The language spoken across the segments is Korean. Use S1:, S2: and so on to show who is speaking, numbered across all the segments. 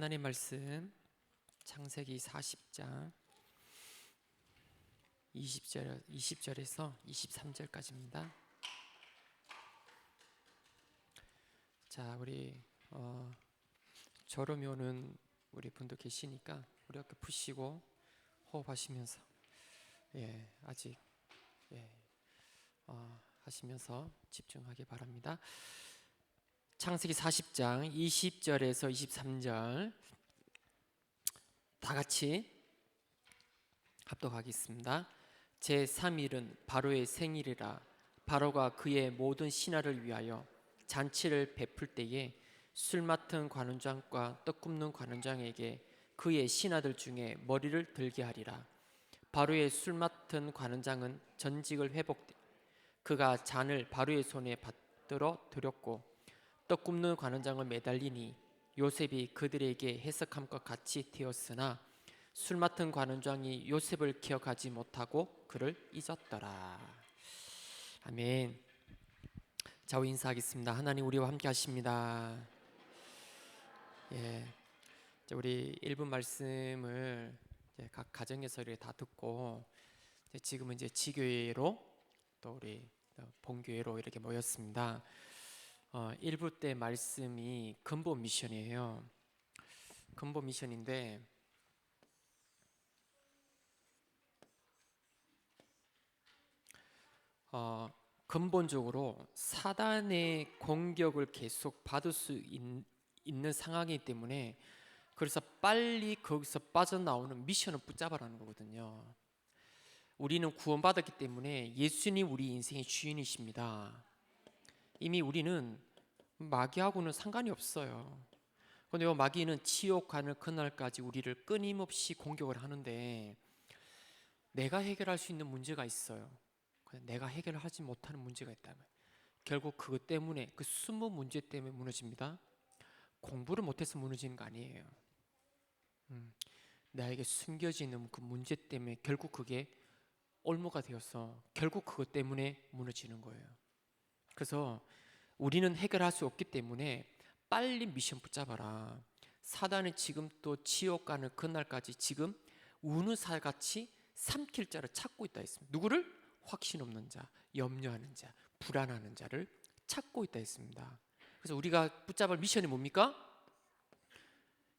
S1: 하나님 말씀 창세기 40장 20절에서 23절까지입니다. 자, 우리 저름이 오는 우리 분도 계시니까 우리 어깨 푸시고 호흡하시면서 아직 하시면서 집중하기 바랍니다. 창세기 40장 20절에서 23절 다 같이 합독하겠습니다. 제3일은 바로의 생일이라 바로가 그의 모든 신하를 위하여 잔치를 베풀 때에 술 맡은 관원장과 떡 굽는 관원장에게 그의 신하들 중에 머리를 들게 하리라. 바로의 술 맡은 관원장은 전직을 회복되 그가 잔을 바로의 손에 받들어 드렸고 떡 굽는 관원장을 매달리니 요셉이 그들에게 해석함과 같이 되었으나 술 맡은 관원장이 요셉을 기억하지 못하고 그를 잊었더라. 아멘. 좌우 인사하겠습니다. 하나님 우리와 함께 하십니다. 우리 1분 말씀을 각 가정에서 이렇게 다 듣고 지금은 이제 지교회로 또 우리 본교회로 이렇게 모였습니다. 1부 때 말씀이 근본 미션이에요. 근본 미션인데 근본적으로 사단의 공격을 계속 받을 수 있는 상황이기 때문에 그래서 빨리 거기서 빠져나오는 미션을 붙잡아라는 거거든요. 우리는 구원받았기 때문에 예수님 우리 인생의 주인이십니다. 이미 우리는 마귀하고는 상관이 없어요. 그런데 마귀는 지옥 가는 그날까지 우리를 끊임없이 공격을 하는데 내가 해결할 수 있는 문제가 있어요. 내가 해결하지 못하는 문제가 있다면 결국 그것 때문에 그 숨은 문제 때문에 무너집니다. 공부를 못해서 무너지는 거 아니에요. 나에게 숨겨지는 그 문제 때문에 결국 그게 올무가 되어서 결국 그것 때문에 무너지는 거예요. 그래서 우리는 해결할 수 없기 때문에 빨리 미션 붙잡아라. 사단은 지금 또 지옥 가는 그날까지 지금 우는 살같이 삼킬 자를 찾고 있다 했습니다. 누구를? 확신 없는 자, 염려하는 자, 불안하는 자를 찾고 있다 했습니다. 그래서 우리가 붙잡을 미션이 뭡니까?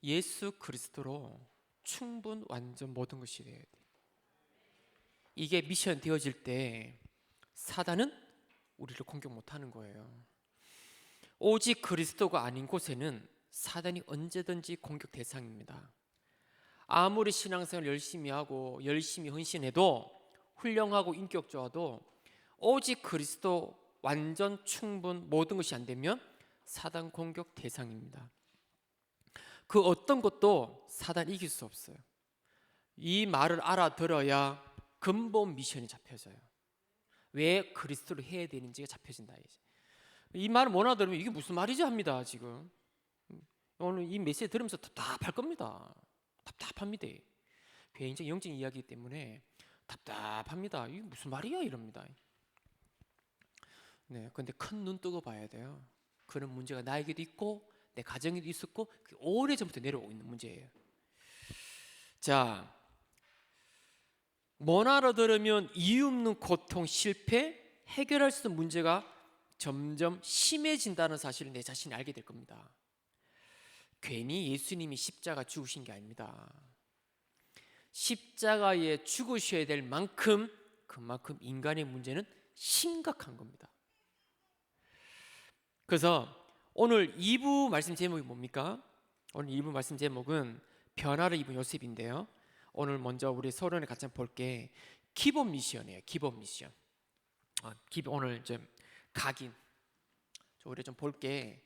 S1: 예수 그리스도로 충분 완전 모든 것이 되어야 돼. 이게 미션 되어질 때 사단은 우리를 공격 못하는 거예요. 오직 그리스도가 아닌 곳에는 사단이 언제든지 공격 대상입니다. 아무리 신앙생활 열심히 하고 열심히 헌신해도 훌륭하고 인격 좋아도 오직 그리스도 완전 충분 모든 것이 안 되면 사단 공격 대상입니다. 그 어떤 것도 사단 이길 수 없어요. 이 말을 알아들어야 근본 미션이 잡혀져요. 왜 그리스도를 해야 되는지가 잡혀진다. 이 말을 못 알아들으면 이게 무슨 말이지 합니다. 지금 오늘 이 메시지 들으면서 답답할 겁니다. 답답합니다. 개인적 영적인 이야기이기 때문에 답답합니다. 이게 무슨 말이야 이럽니다. 그런데 큰 눈 뜨고 봐야 돼요. 그런 문제가 나에게도 있고 내 가정에도 있었고 오래전부터 내려오고 있는 문제예요. 자, 못 알아들으면 이유 없는 고통, 실패, 해결할 수 있는 문제가 점점 심해진다는 사실을 내 자신이 알게 될 겁니다. 괜히 예수님이 십자가 죽으신 게 아닙니다. 십자가에 죽으셔야 될 만큼 그만큼 인간의 문제는 심각한 겁니다. 그래서 오늘 2부 말씀 제목이 뭡니까? 오늘 2부 말씀 제목은 변화를 입은 요셉인데요. 오늘 먼저 우리 서론에 같이 볼게 기본 미션이에요. 기본 미션. 오늘 좀 각인. 우리 좀 볼게.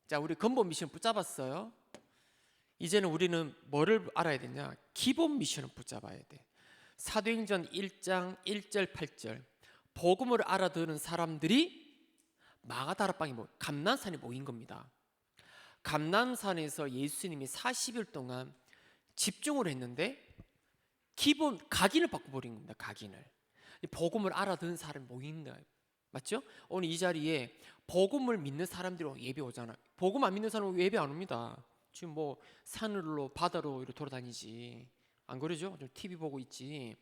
S1: 자, 우리 근본 미션 붙잡았어요. 이제는 우리는 뭐를 알아야 되냐? 기본 미션을 붙잡아야 돼. 사도행전 1장 1절 8절 복음을 알아듣는 사람들이 마가다락방에 감난산에 모인 겁니다. 감난산에서 예수님이 40일 동안 집중을 했는데 기본 각인을 바꿔버린 겁니다. 각인을. 복음을 알아듣는 사람이 모인다. 맞죠? 오늘 이 자리에 복음을 믿는 사람들이 예배 오잖아요. 복음 안 믿는 사람은 예배 안 옵니다. 지금 뭐 산으로 바다로 이렇게 돌아다니지, 안 그러죠? TV 보고 있지,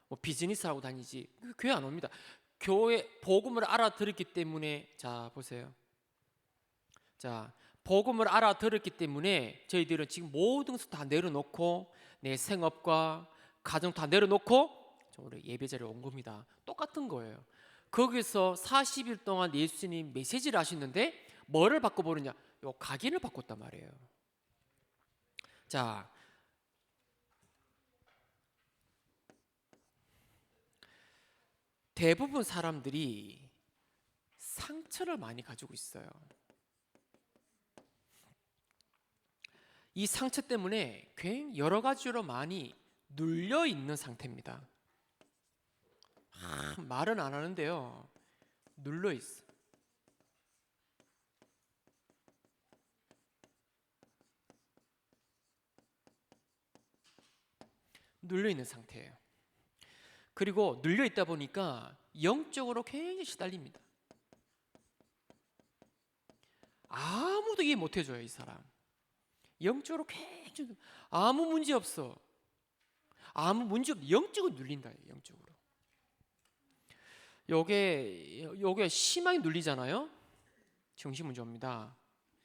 S1: 뭐 비즈니스 하고 다니지. 교회 안 옵니다. 교회 복음을 알아들었기 때문에, 자 보세요. 자, 복음을 알아들었기 때문에 저희들은 지금 모든 것을 다 내려놓고 내 생업과 가정 다 내려놓고 우리 예배자리에 온 겁니다. 똑같은 거예요. 거기서 40일 동안 예수님 메시지를 하시는데 뭐를 바꿔버리냐? 요 각인을 바꿨단 말이에요. 자, 대부분 사람들이 상처를 많이 가지고 있어요. 이 상처 때문에 굉장히 여러 가지로 많이 눌려 있는 상태입니다. 말은 안 하는데요, 눌려 있어. 눌려 있는 상태예요. 그리고 눌려 있다 보니까 영적으로 굉장히 시달립니다. 아무도 이해 못 해줘요, 이 사람. 영적으로 굉장히 아무 문제 없어. 아무 문제 없. 영적으로 눌린다. 영적으로. 요게 심하게 눌리잖아요. 정신 문제 옵니다.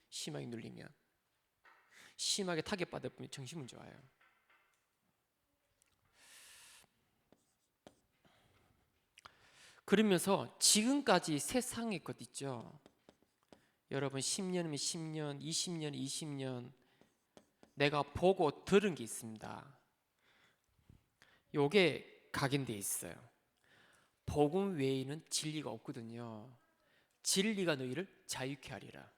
S1: 심하게 눌리면, 심하게 타격받으면 정신 문제 와요. 그러면서 지금까지 세상의 것 있죠. 여러분 10년이면 10년, 20년, 20년 내가 보고 들은 게 있습니다. 요게 각인되어 있어요. 복음 외에는 진리가 없거든요. 진리가 너희를 자유케 하리라.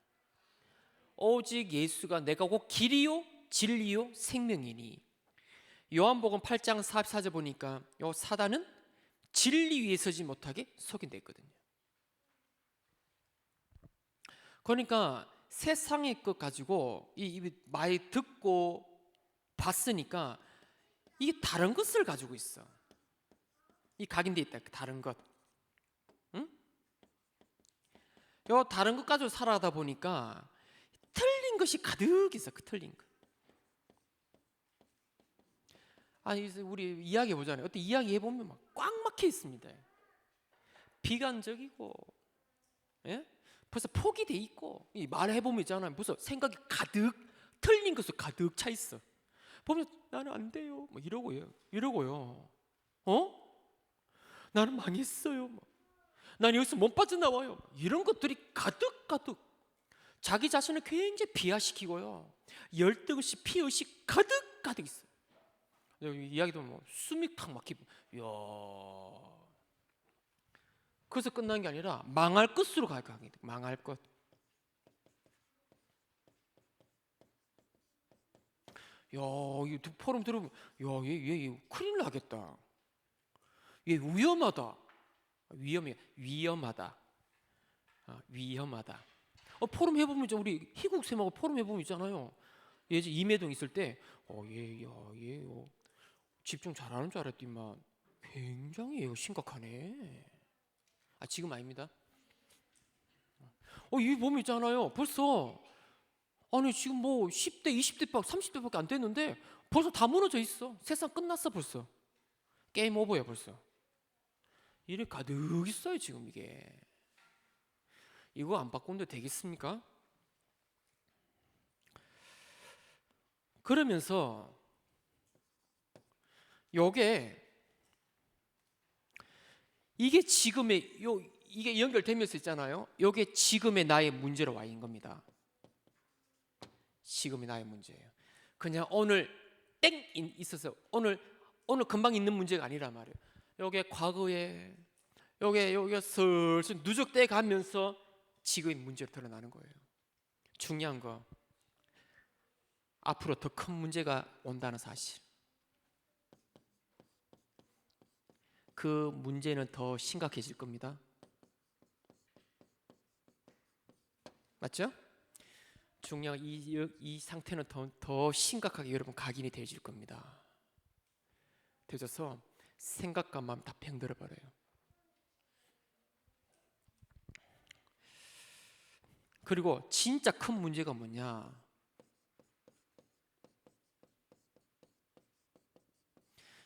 S1: 오직 예수가 내가 곧 길이요 진리요 생명이니. 요한복음 8장 44절 보니까 요 사단은 진리 위에 서지 못하게 속인돼 있거든요. 그러니까 세상의 것 가지고 이 많이 듣고 봤으니까 이게 다른 것을 가지고 있어. 이 각인돼 있다. 다른 것. 응? 요 다른 것 가지고 살아가다 보니까 틀린 것이 가득 있어. 그 틀린 것. 아니 우리 이야기 보잖아요. 어때 이야기 해보면 막 꽉 막혀 있습니다. 비관적이고, 예? 벌써 포기돼 있고, 이 말해보면 있잖아요. 벌써 생각이 가득, 틀린 것으로 가득 차 있어. 보면 나는 안 돼요. 뭐 이러고요. 나는 망했어요. 난 여기서 못 빠져나와요. 이런 것들이 가득 자기 자신을 굉장히 비하시키고요. 열등의식, 피의식 가득 있어요. 이야기도 뭐 숨이 탁 막히고, 이야. 그래서 끝난 게 아니라 망할 것으로 가게 돼. 망할 것. 야, 이 포럼 들으면, 야, 얘 큰일 나겠다. 얘 위험하다. 위험하다. 위험하다. 포럼 해보면 우리 희국쌤하고 포럼 해보면 있잖아요. 예전 임해동 있을 때, 얘 집중 잘하는 줄 알았더니만 굉장히 얘가 심각하네. 지금 아닙니다. 이 보면 있잖아요. 벌써 아니 지금 뭐 10대, 20대, 30대밖에 안 됐는데 벌써 다 무너져 있어. 세상 끝났어 벌써. 게임 오버야 벌써. 이래 가득 있어요 지금 이게. 이거 안 바꾼데 되겠습니까? 그러면서 이게 지금의 이게 연결되면서 있잖아요. 이게 지금의 나의 문제로 와 있는 겁니다. 지금의 나의 문제예요. 그냥 오늘 땡 있어서 오늘 금방 있는 문제가 아니란 말이에요. 이게 과거에 요게 슬슬 누적돼 가면서 지금의 문제로 드러나는 거예요. 중요한 거 앞으로 더 큰 문제가 온다는 사실. 그 문제는 더 심각해질 겁니다. 맞죠? 중요한 이 상태는 더 심각하게 여러분 각인이 되어질 겁니다. 되어져서 생각과 마음 다 병들어 버려요. 그리고 진짜 큰 문제가 뭐냐?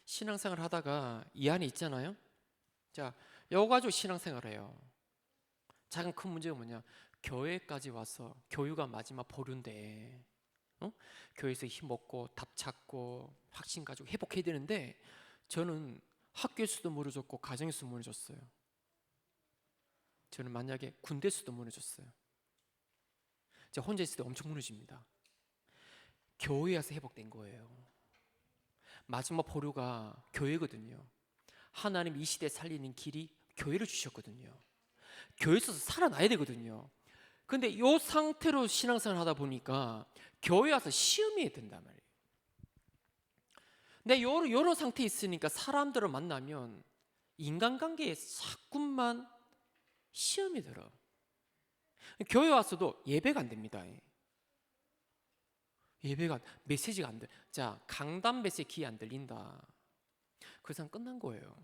S1: 신앙생활 하다가 이 안에 있잖아요. 자, 여 가지고 신앙생활해요. 작은 큰 문제가 뭐냐? 교회까지 와서 교육가 마지막 보류인데, 교회에서 힘 얻고 답 찾고 확신 가지고 회복해야 되는데, 저는 학교에서도 무너졌고 가정에서도 무너졌어요. 저는 만약에 군대에서도 무너졌어요. 제가 혼자 있을 때 엄청 무너집니다. 교회에 와서 회복된 거예요. 마지막 보류가 교회거든요. 하나님 이 시대 살리는 길이 교회를 주셨거든요. 교회에서 살아나야 되거든요. 근데 이 상태로 신앙생활 하다 보니까 교회 와서 시험이 된단 말이에요. 근데 이런 상태에 있으니까 사람들을 만나면 인간관계에 자꾸만 시험이 들어. 교회 와서도 예배가 안 됩니다. 예배가, 메시지가 안 돼. 자, 강단 메시지 귀에 안 들린다. 그 사람 끝난 거예요.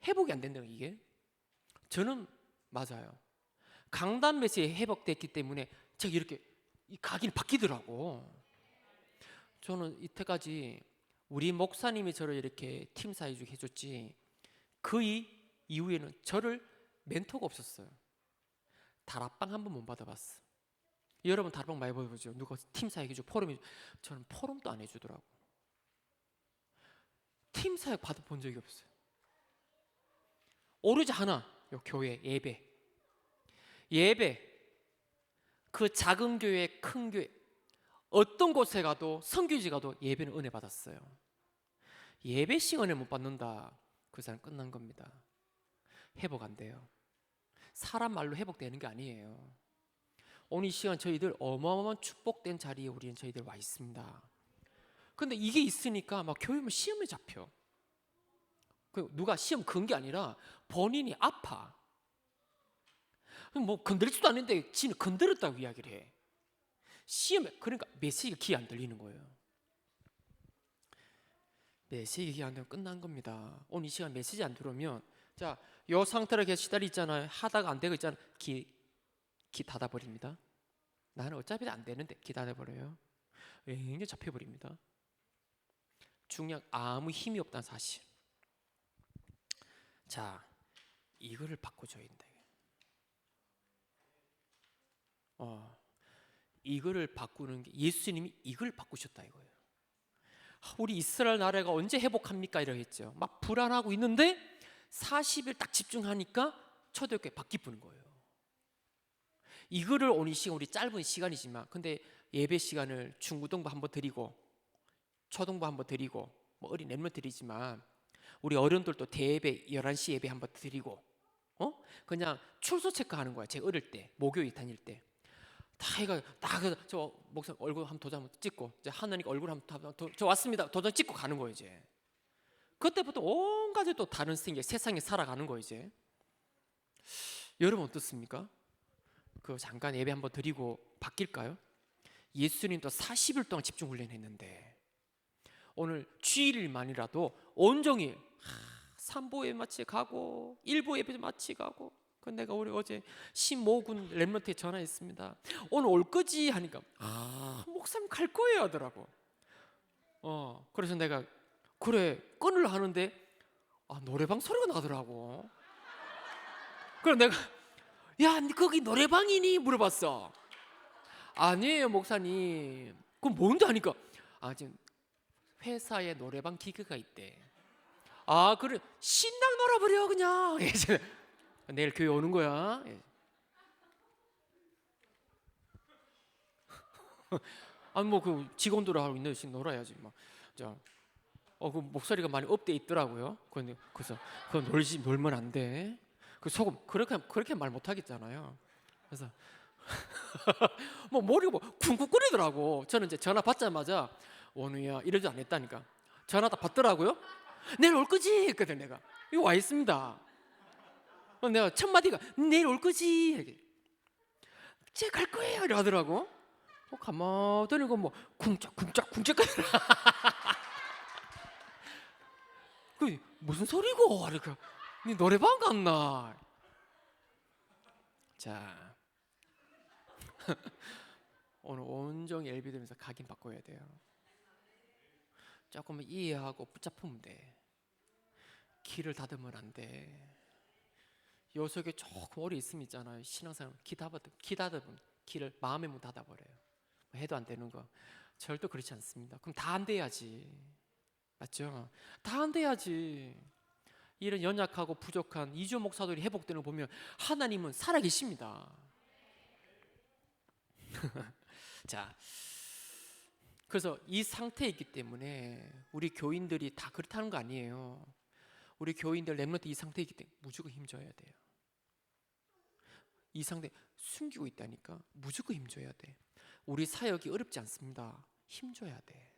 S1: 회복이 안 된다는 이게. 저는 맞아요. 강단 메시지 회복됐기 때문에 제가 이렇게 각이 바뀌더라고. 저는 이때까지 우리 목사님이 저를 이렇게 팀 사회주기 해줬지, 그 이후에는 저를 멘토가 없었어요. 다락방 한 번 못 받아봤어. 여러분 다락방 많이 받아보죠. 누가 팀 사회 해줘, 포럼이. 저는 포럼도 안 해주더라고. 팀 사회 받아본 적이 없어요. 오로지 하나, 요 교회 예배. 그 작은 교회, 큰 교회, 어떤 곳에 가도, 선교지 가도 예배는 은혜 받았어요. 예배식 은혜 못 받는다, 그 사람 끝난 겁니다. 회복 안 돼요. 사람 말로 회복되는 게 아니에요. 오늘 이 시간 저희들 어마어마한 축복된 자리에 우리는 저희들 와 있습니다. 근데 이게 있으니까 막 교회면 시험에 잡혀. 누가 시험 건 게 아니라 본인이 아파. 뭐 건드리지도 않는데 지는 건드렸다고 이야기를 해. 시험에, 그러니까 메시지가 귀에 안 들리는 거예요. 메시지 귀에 안 들면 끝난 겁니다. 오늘 이 시간 메시지 안 들어오면, 자, 요 상태로 계속 시달리 있잖아요. 하다가 안 되고 있잖아요. 귀 닫아버립니다. 나는 어차피 안 되는데 귀 닫아버려요. 굉장히 잡혀버립니다. 중요한, 아무 힘이 없다는 사실. 자, 이거를 바꿔줘야 된다. 이거를 바꾸는 게, 예수님이 이걸 바꾸셨다 이거예요. 우리 이스라엘 나라가 언제 회복합니까? 이러고 했죠. 막 불안하고 있는데 40일 딱 집중하니까 초대교회 바뀌는 거예요. 이거를 오늘 이 시간, 우리 짧은 시간이지만, 근데 예배 시간을 중고등부 한번 드리고 초등부 한번 드리고 뭐 어린 랩런 드리지만, 우리 어른들도 대예배 11시 예배 한번 드리고, 그냥 출소 체크하는 거야. 제가 어릴 때 목요일 다닐 때 다 해가 저 목사 얼굴 한번 도장 한번 찍고, 이제 하나님 얼굴 한번 저 왔습니다 도장 찍고 가는 거예요. 이제 그때부터 온 가지 또 다른 세상에 살아가는 거예요. 이제 여러분 어떻습니까? 그 잠깐 예배 한번 드리고 바뀔까요? 예수님도 40일 동안 집중 훈련했는데 오늘 주일만이라도 온종일 3부 예배 마치 가고 1부 예배 마치 가고. 그 내가 우리 어제 15군 랩런트에 전화했습니다. 오늘 올 거지 하니까 목사님 갈 거예요 하더라고. 그래서 내가 그래 끊으려 하는데 노래방 소리가 나더라고. 그래서 내가 야 거기 노래방이니 물어봤어. 아니에요 목사님. 그럼 뭔지 아니까 지금 회사에 노래방 기계가 있대. 그래 신랑 놀아버려 그냥. 내일 교회 오는 거야. 뭐 그 직원들 하고 있는 식 놀아야지 막. 그 목소리가 많이 업돼 있더라고요. 그래서 그거 놀면 안 돼. 그 속음 그렇게 말 못 하겠잖아요. 그래서 뭐 머리가 쿵쿵거리더라고. 저는 이제 전화 받자마자 원우야 이러지 안 했다니까. 전화 다 받더라고요. 내일 올 거지 했거든. 내가 이거 와 있습니다. 내가 첫 마디가 내일 올 거지. 쟤 갈 거예요 이러더라고. 가만히 뭐 쿵짝쿵짝 그 무슨 소리고? 그러니까 네 노래방 갔나? 자 오늘 온종일 예배드리면서 각인 바꿔야 돼요. 조금 이해하고 붙잡으면 돼. 귀를 닫으면 안 돼. 요 속에 조금 오래 있으면 있잖아요. 신앙생활 귀 닫으면 귀를 마음의 문 닫아버려요. 해도 안 되는 거 절대 그렇지 않습니다. 그럼 다 안 돼야지. 맞죠? 다 안 돼야지. 이런 연약하고 부족한 이조 목사들이 회복되는 거 보면 하나님은 살아계십니다. 자, 그래서 이 상태에 있기 때문에 우리 교인들이 다 그렇다는 거 아니에요. 우리 교인들 렘넌트 이 상태에 있기 때문에 무조건 힘줘야 돼요. 이 상태 숨기고 있다니까 무조건 힘줘야 돼. 우리 사역이 어렵지 않습니다. 힘줘야 돼.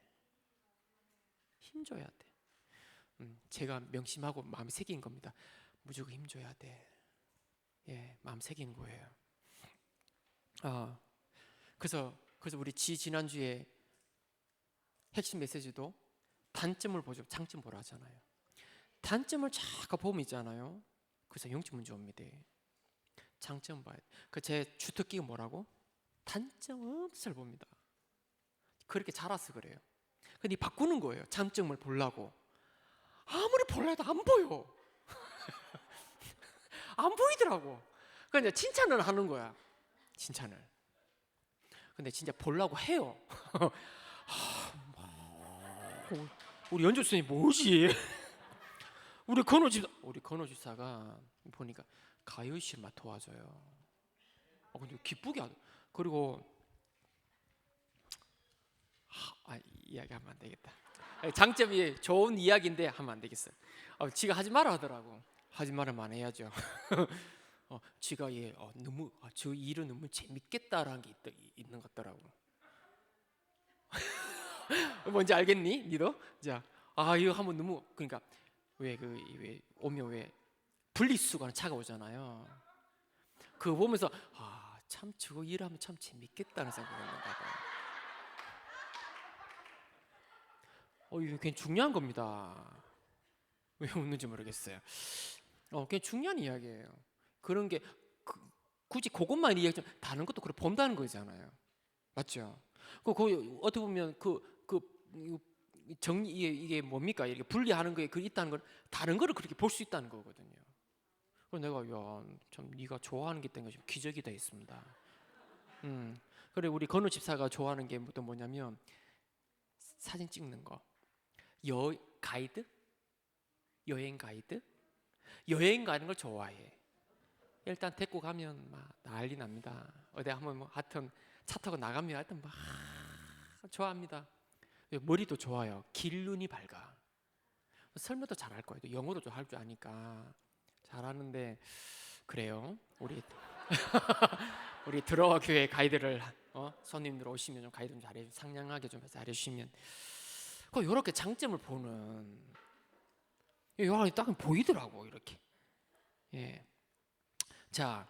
S1: 힘줘야 돼. 제가 명심하고 마음에 새긴 겁니다. 무조건 힘줘야 돼. 예, 마음 새긴 거예요. 그래서 우리 지난주에 핵심 메시지도 단점을 보죠. 장점 보라 하잖아요. 단점을 자꾸 보면 있잖아요. 그래서 영적 문제 옵니다. 장점 봐야 돼. 제 주특기가 뭐라고? 단점 엄청 잘 봅니다. 그렇게 자라서 그래요. 근데 바꾸는 거예요. 장점을 보려고. 아무리 보려 해도 안 보여. 안 보이더라고. 그러니까 칭찬을 하는 거야. 칭찬을. 근데 진짜 보려고 해요. 우리 연주수님 뭐지? 우리 건호 집사가 보니까 가요실 막 도와줘요. 근데 기쁘게 하죠. 그리고 이야기하면 안 되겠다. 장점이 좋은 이야기인데 하면 안 되겠어요. 지가 하지 마라 하더라고. 하지 말으면 해야죠. 지가 너무 저 일은 너무 재밌겠다라는 게 있는 것 같더라고. 뭔지 알겠니? 니도? 자, 이거 하면 너무 그러니까 왜 오면 왜 분리수거하는 차가 오잖아요. 그거 보면서 참 저거 일하면 참 재밌겠다는 생각을 했나 봐요. 이거 굉장히 중요한 겁니다. 왜 웃는지 모르겠어요. 굉장히 중요한 이야기예요. 그런 게 굳이 그것만 이야기하면 다른 것도 그렇게 본다는 거잖아요. 맞죠? 어떻게 보면 정리 이게 뭡니까? 이렇게 분리하는 거에 있다는 건 다른 거를 그렇게 볼 수 있다는 거거든요. 그래서 내가 참 네가 좋아하는 게 있다는 게 좀 기적이다 했습니다. 그래 우리 건우 집사가 좋아하는 게 또 뭐냐면 사진 찍는 거. 가이드? 여행 가이드? 여행 가는 걸 좋아해. 일단 데리고 가면 막 난리 납니다. 어디 한번 하여튼 차 타고 나가면 하여튼 막 좋아합니다. 머리도 좋아요. 길눈이 밝아. 설명도 잘할 거예요. 영어도 좀 할 줄 아니까 잘하는데 그래요. 우리 들어와 교회 가이드를 손님들 오시면 좀 가이드 좀 잘해 상냥하게 좀 잘해주시면 이렇게 장점을 보는 이거 딱 보이더라고 이렇게. 예. 자,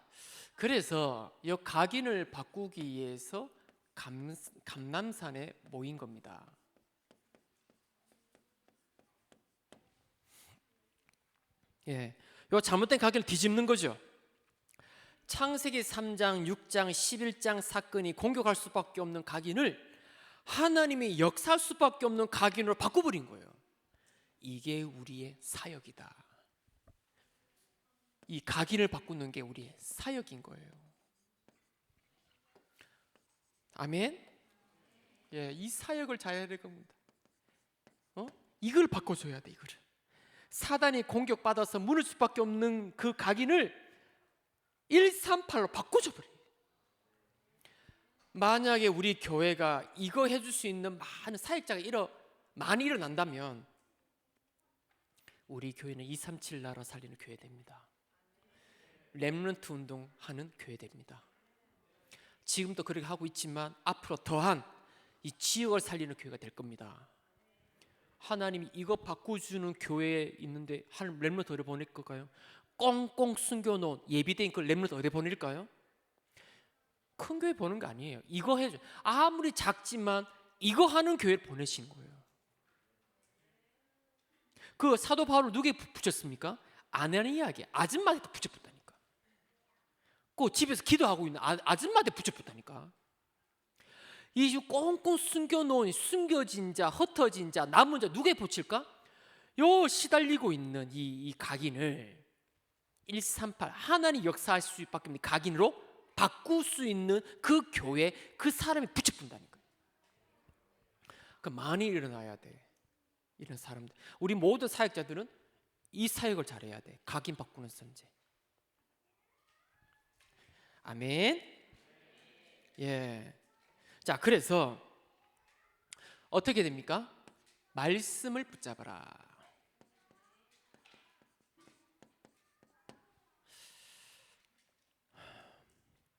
S1: 그래서 이 각인을 바꾸기 위해서 감람산에 모인 겁니다. 예, 이 잘못된 각인을 뒤집는 거죠. 창세기 3장, 6장, 11장 사건이 공격할 수밖에 없는 각인을 하나님이 역사할 수밖에 없는 각인으로 바꿔버린 거예요. 이게 우리의 사역이다. 이 각인을 바꾸는 게 우리의 사역인 거예요. 아멘. 예, 이 사역을 잘해야 될 겁니다. 이걸 바꿔줘야 돼. 이거를 사단이 공격받아서 무너질 수밖에 없는 그 각인을 138로 바꿔줘 버려요. 만약에 우리 교회가 이거 해줄 수 있는 많은 사역자가 많이 일어난다면 우리 교회는 237 나라 살리는 교회 됩니다. 렘넌트 운동하는 교회 됩니다. 지금도 그렇게 하고 있지만 앞으로 더한 이 지역을 살리는 교회가 될 겁니다. 하나님이 이거 바꿔주는 교회에 있는데 한 렘넌트 어디 보낼 걸까요? 꽁꽁 숨겨놓은 예비된 그 렘넌트 어디 보낼까요? 큰 교회 보는 거 아니에요. 이거 해줘. 아무리 작지만 이거 하는 교회를 보내신 거예요. 그 사도 바울을 누구에 붙였습니까? 아내니아에게 아줌마한테 붙여붙다니까. 그 집에서 기도하고 있는 아줌마한테 붙여붙다니까. 이 꽁꽁 숨겨놓은 숨겨진 자, 흩어진 자, 남은 자 누구에 붙일까? 요 시달리고 있는 이 각인을 138 하나님 역사할 수밖에 없는 각인으로 바꿀 수 있는 그 교회 그 사람이 부착된다니까요. 그 많이 일어나야 돼. 이런 사람들. 우리 모든 사역자들은 이 사역을 잘해야 돼. 각인 바꾸는 선제. 아멘. 예. 자, 그래서 어떻게 됩니까? 말씀을 붙잡아라.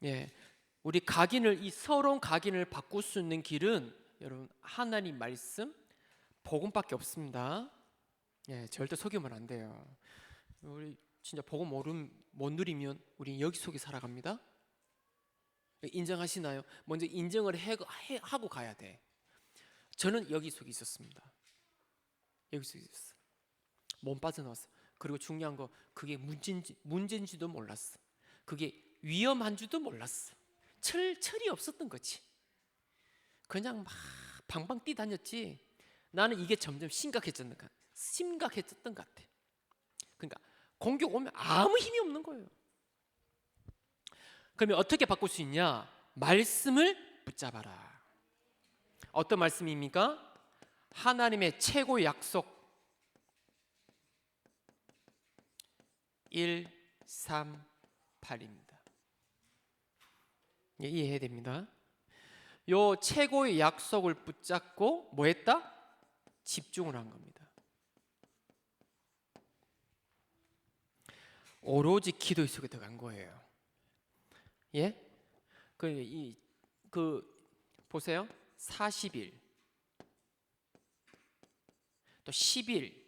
S1: 예. 우리 각인을 이 서러운 각인을 바꿀 수 있는 길은 여러분 하나님 말씀 복음밖에 없습니다. 예, 절대 속이면 안 돼요. 우리 진짜 복음 못 누리면 우리 여기 속에 살아갑니다. 인정하시나요? 먼저 인정을 하고 가야 돼. 저는 여기 속에 있었습니다. 여기 속에 있었어. 몸 빠져나왔어. 그리고 중요한 거 그게 문제인지도 몰랐어. 그게 위험한 줄도 몰랐어. 철이 없었던 거지. 그냥 막 방방 뛰다녔지. 나는 이게 점점 심각해졌던 것 같아. 그러니까 공격 오면 아무 힘이 없는 거예요. 그러면 어떻게 바꿀 수 있냐? 말씀을 붙잡아라. 어떤 말씀입니까? 하나님의 최고 약속 138입니다. 이해해야 됩니다. 요 최고의 약속을 붙잡고 뭐 했다? 집중을 한 겁니다. 오로지 기도 속에 들어간 거예요. 예? 보세요. 40일 또 10일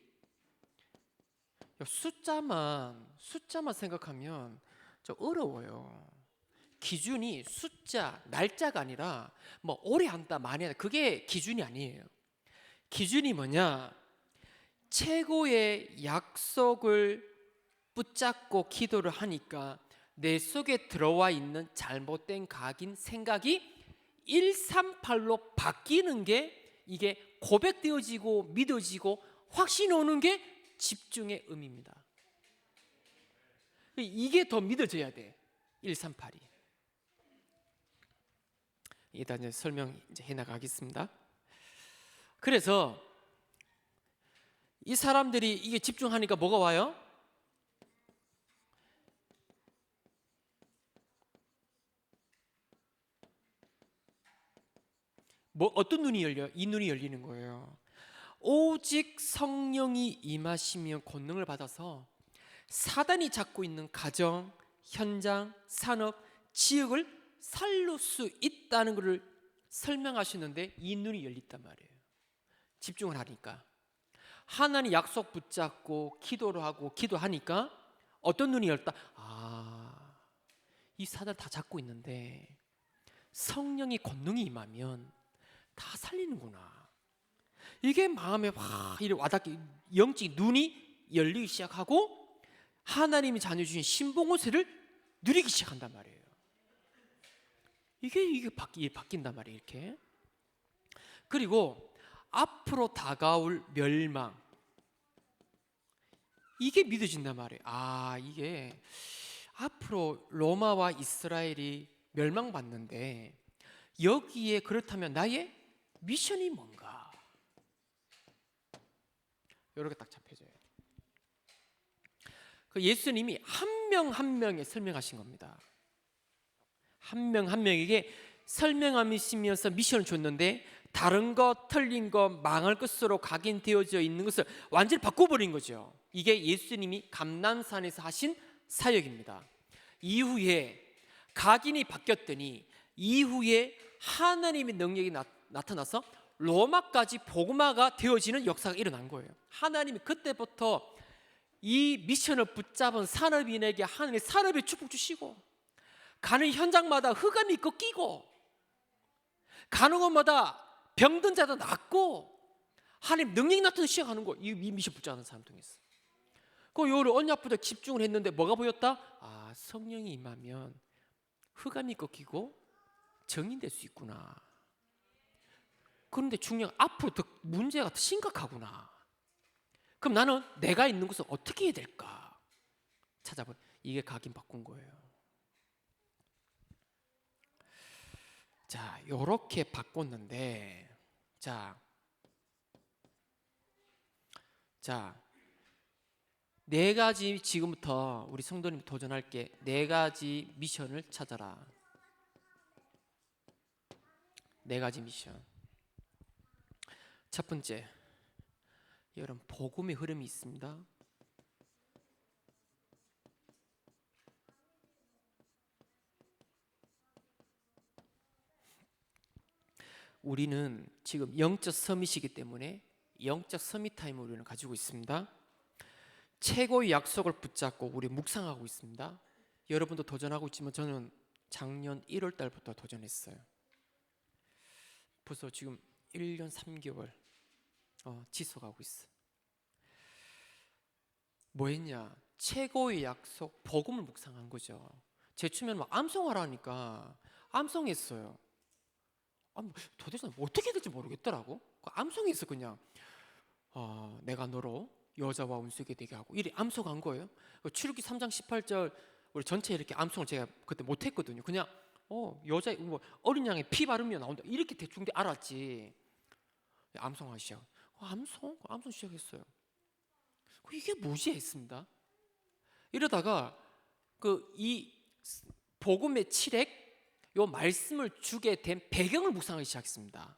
S1: 숫자만 생각하면 좀 어려워요. 기준이 숫자, 날짜가 아니라 뭐 오래 한다, 많이 한다 그게 기준이 아니에요. 기준이 뭐냐? 최고의 약속을 붙잡고 기도를 하니까 내 속에 들어와 있는 잘못된 각인 생각이 138로 바뀌는 게 이게 고백되어지고 믿어지고 확신이 오는 게 집중의 의미입니다. 이게 더 믿어져야 돼. 138이. 일단 이제 설명 이제 해나가겠습니다. 그래서 이 사람들이 이게 집중하니까 뭐가 와요? 어떤 눈이 열려? 이 눈이 열리는 거예요. 오직 성령이 임하시면 권능을 받아서 사단이 잡고 있는 가정, 현장, 산업, 지역을 살릴 수 있다는 것을 설명하시는데 이 눈이 열렸단 말이에요. 집중을 하니까. 하나님 약속 붙잡고 기도를 하고 기도하니까 어떤 눈이 열다? 이 사단 다 잡고 있는데 성령이 권능이 임하면 다 살리는구나. 이게 마음에 확 와닿게 영적 눈이 열리기 시작하고 하나님이 자녀 주신 신봉호세를 누리기 시작한단 말이에요. 이게 바뀐단 말이에요. 이렇게. 그리고 앞으로 다가올 멸망 이게 믿어진단 말이에요. 이게 앞으로 로마와 이스라엘이 멸망받는데 여기에 그렇다면 나의 미션이 뭔가? 이렇게 딱 잡혀져요. 그 예수님이 한 명 한 명에 설명하신 겁니다. 한 명 한 명에게 설명하시면서 미션을 줬는데 다른 것, 틀린 것, 망할 것으로 각인되어져 있는 것을 완전히 바꿔버린 거죠. 이게 예수님이 감람산에서 하신 사역입니다. 이후에 각인이 바뀌었더니 이후에 하나님의 능력이 나타나서 로마까지 복음화가 되어지는 역사가 일어난 거예요. 하나님이 그때부터 이 미션을 붙잡은 산업인에게 하나님의 산업의 축복 주시고 가는 현장마다 흑암이 꺾이고 가는 곳마다 병든 자도 낫고 하나님 능력이 나타나기 시작하는 거예요. 이 미션 붙잡는 사람 통해서. 그 요를 언약부터 집중을 했는데 뭐가 보였다? 성령이 임하면 흑암이 꺾이고 정인될 수 있구나. 그런데 중요한 앞으로 더 문제가 더 심각하구나. 그럼 나는 내가 있는 곳을 어떻게 해야 될까 찾아본, 이게 각인 바꾼 거예요. 자, 요렇게 바꿨는데, 자, 네 가지, 지금부터 우리 성도님 도전할게. 네 가지 미션을 찾아라. 네 가지 미션. 첫 번째, 여러분, 복음의 흐름이 있습니다. 우리는 지금 영적 서밋이기 때문에 영적 서밋 타임을 우리는 가지고 있습니다. 최고의 약속을 붙잡고 우리 묵상하고 있습니다. 여러분도 도전하고 있지만 저는 작년 1월 달부터 도전했어요. 벌써 지금 1년 3개월 지속하고 있어. 뭐 했냐? 최고의 약속, 복음을 묵상한 거죠. 제 주면 막 암송하라니까 암송했어요. 도대체 어떻게 될지 모르겠더라고. 암송했어. 그냥 내가 너로 여자와 운수게 되게 하고 이래 암송한 거예요. 출애굽기 3장 18절 우리 전체 이렇게 암송을 제가 그때 못했거든요. 그냥 여자 뭐 어린 양의 피 바르며 나온다 이렇게 대충 알았지. 암송하기 시작. 암송 시작했어요. 이게 뭐지 했습니다. 이러다가 이 복음의 칠액 요 말씀을 주게 된 배경을 묵상하기 시작했습니다.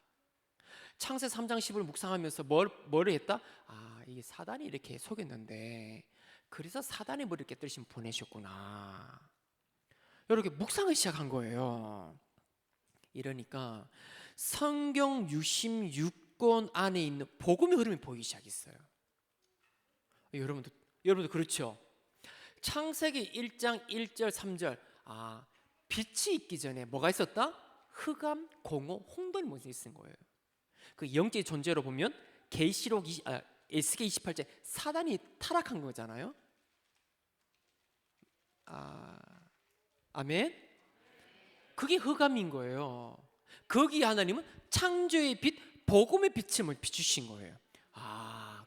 S1: 창세 3장 10을 묵상하면서 뭐를 했다? 이게 사단이 이렇게 속였는데 그래서 사단이 머리를 깨뜨리신 보내셨구나. 이렇게 묵상을 시작한 거예요. 이러니까 성경 66권 안에 있는 복음의 흐름이 보이기 시작했어요. 여러분도 그렇죠? 창세기 1장 1절 3절 빛이 있기 전에 뭐가 있었다? 흑암, 공허, 혼돈이 먼저 있는 거예요. 그 영적 존재로 보면 계시록 에스겔 28장 사단이 타락한 거잖아요. 아멘. 그게 흑암인 거예요. 거기 하나님은 창조의 빛, 복음의 빛을 비추신 거예요.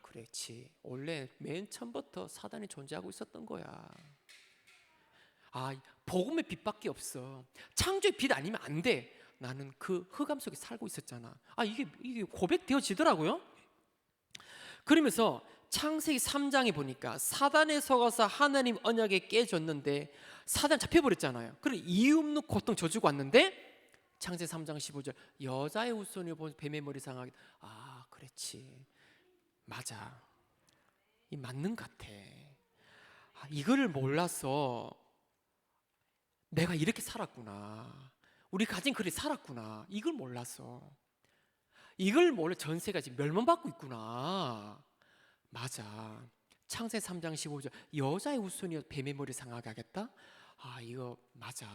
S1: 그렇지. 원래 맨 처음부터 사단이 존재하고 있었던 거야. 복음의 빛밖에 없어. 창조의 빛 아니면 안 돼. 나는 그 흑암 속에 살고 있었잖아. 이게 고백되어지더라고요. 그러면서 창세기 3장에 보니까 사단에 속아서 하나님 언약에 깨졌는데 사단 잡혀버렸잖아요. 그리고 이유 없는 고통 저주고 왔는데 창세기 3장 15절 여자의 후손을 본 뱀의 머리 상하게. 그렇지. 맞아. 이 맞는 것 같아. 이거를 몰라서 내가 이렇게 살았구나. 우리 가진 그리 살았구나. 이걸 몰랐어. 이걸 몰라 전세가 지금 멸망받고 있구나. 맞아. 창세 3장 15절 여자의 후손이 뱀의 머리 상하게 하겠다. 이거 맞아.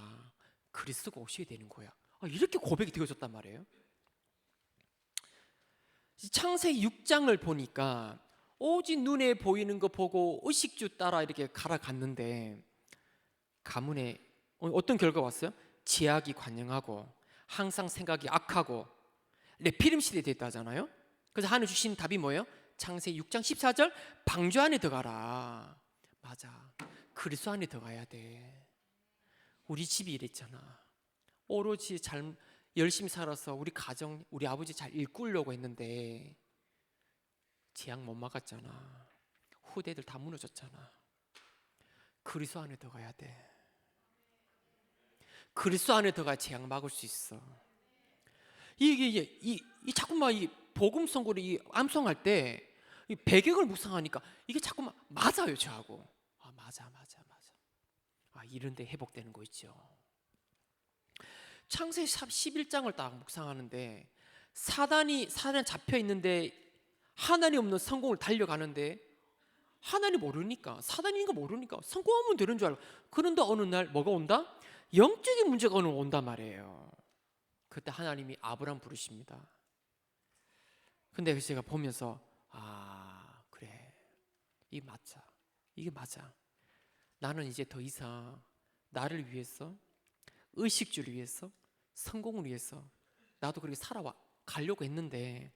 S1: 그리스도가 오셔야 되는 거야. 이렇게 고백이 되어졌단 말이에요. 창세기 6장을 보니까 오직 눈에 보이는 거 보고 의식주 따라 이렇게 갈아갔는데 가문에 어떤 결과가 왔어요? 제약이 관영하고 항상 생각이 악하고 네피림 시대에 됐다잖아요. 그래서 하나님 주신 답이 뭐예요? 창세기 6장 14절 방주 안에 들어가라. 맞아. 그리스도 안에 들어가야 돼. 우리 집이 이랬잖아. 오로지 열심히 살아서 우리 가정, 우리 아버지 잘 일꾸려고 했는데 재앙 못 막았잖아. 후대들 다 무너졌잖아. 그리스도 안에 들어가야 돼. 그리스도 안에 들어가 재앙 막을 수 있어. 이게 자꾸만 이 복음 선고를 암송할 때 이 배경을 묵상하니까 이게 자꾸만 맞아요, 저하고. 맞아. 이런데 회복되는 거 있죠. 창세기 11장을 딱 묵상하는데 사단이 잡혀 있는데 하나님 없는 성공을 달려가는데 하나님 모르니까 사단인 거 모르니까 성공하면 되는 줄 알고 그런데 어느 날 뭐가 온다? 영적인 문제가 오늘 온단 말이에요. 그때 하나님이 아브람 부르십니다. 근데 제가 보면서 그래 이게 맞아. 나는 이제 더 이상 나를 위해서 의식주를 위해서 성공을 위해서 나도 그렇게 가려고 했는데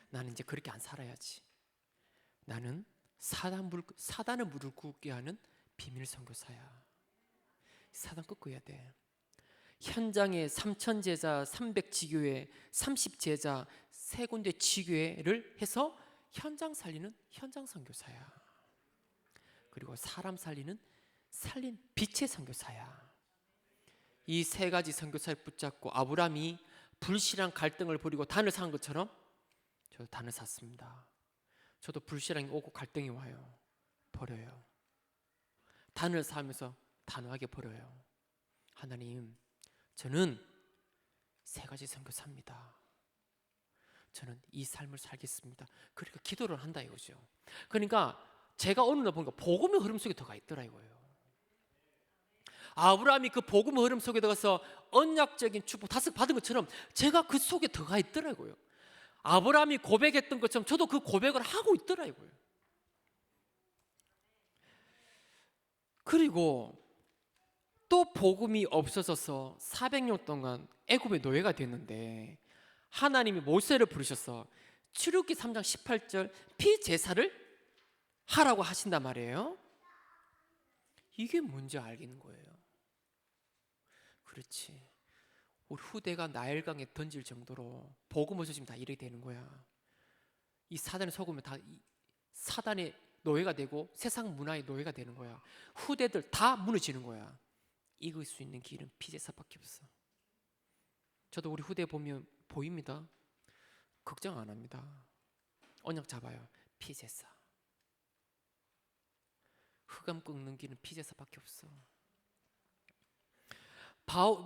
S1: 나는 이제 그렇게 안 살아야지. 나는 사단을 무릎 꿇게 하는 비밀 선교사야. 사단 꺾어야 돼. 현장에 3,000 제자, 300 지교회, 30 제자, 3군데 지교회를 해서 현장 살리는 현장 선교사야. 그리고 사람 살린 빛의 선교사야. 이 세 가지 선교사를 붙잡고 아브라함이 불신앙 갈등을 벌이고 단을 산 것처럼 저도 단을 샀습니다. 저도 불신앙이 오고 갈등이 와요. 버려요. 단을 사면서 단호하게 버려요. 하나님, 저는 세 가지 선교사입니다. 저는 이 삶을 살겠습니다. 그러니까 기도를 한다 이거죠. 그러니까 제가 어느 날 보니까 복음의 흐름 속에 들어가 있더라 이거예요. 아브라함이 그 복음의 흐름 속에 들어가서 언약적인 축복 다섯 받은 것처럼 제가 그 속에 들어가 있더라고요. 아브라함이 고백했던 것처럼 저도 그 고백을 하고 있더라고요. 그리고 또 복음이 없어져서 400년 동안 애굽의 노예가 됐는데 하나님이 모세를 부르셔서 출애굽기 3장 18절 피제사를 하라고 하신단 말이에요. 이게 뭔지 알겠는 거예요. 그렇지. 우리 후대가 나일강에 던질 정도로 복음 없어지면 다 이렇게 되는 거야. 이 사단에 속으면 다 사단의 노예가 되고 세상 문화의 노예가 되는 거야. 후대들 다 무너지는 거야. 이길 수 있는 길은 피제사밖에 없어. 저도 우리 후대 보면 보입니다. 걱정 안 합니다. 언약 잡아요. 피제사. 흑암 꺾는 길은 피제사밖에 없어.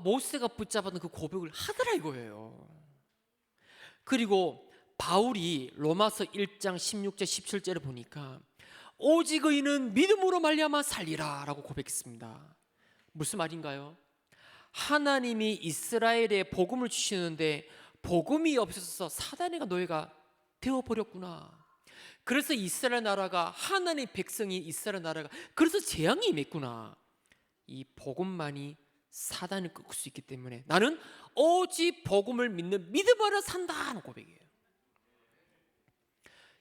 S1: 모세가 붙잡았던 그 고백을 하더라 이거예요. 그리고 바울이 로마서 1장 16절 17절을 보니까 오직 의인은 믿음으로 말미암아 살리라 라고 고백했습니다. 무슨 말인가요? 하나님이 이스라엘에 복음을 주시는데 복음이 없어서 사단의 노예가 되어버렸구나. 그래서 이스라엘 나라가 하나님의 백성이 이스라엘 나라가 그래서 재앙이 임했구나. 이 복음만이 사단을 꺾을 수 있기 때문에 나는 오직 복음을 믿는 믿음으로 산다 하는 고백이에요.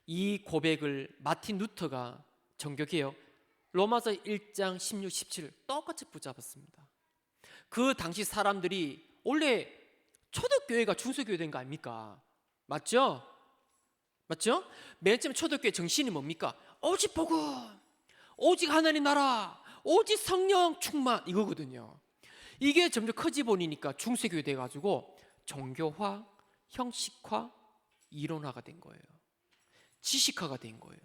S1: 이 고백을 마틴 루터가 정교개혁 로마서 1장 16, 17을 똑같이 붙잡았습니다. 그 당시 사람들이 원래 초대교회가 중세교회된 거 아닙니까? 맞죠? 맞죠? 맨 처음 초대교회 정신이 뭡니까? 오직 복음, 오직 하나님 나라, 오직 성령 충만 이거거든요. 이게 점점 커지보니까 중세교회 돼가지고 종교화, 형식화, 이론화가 된 거예요. 지식화가 된 거예요.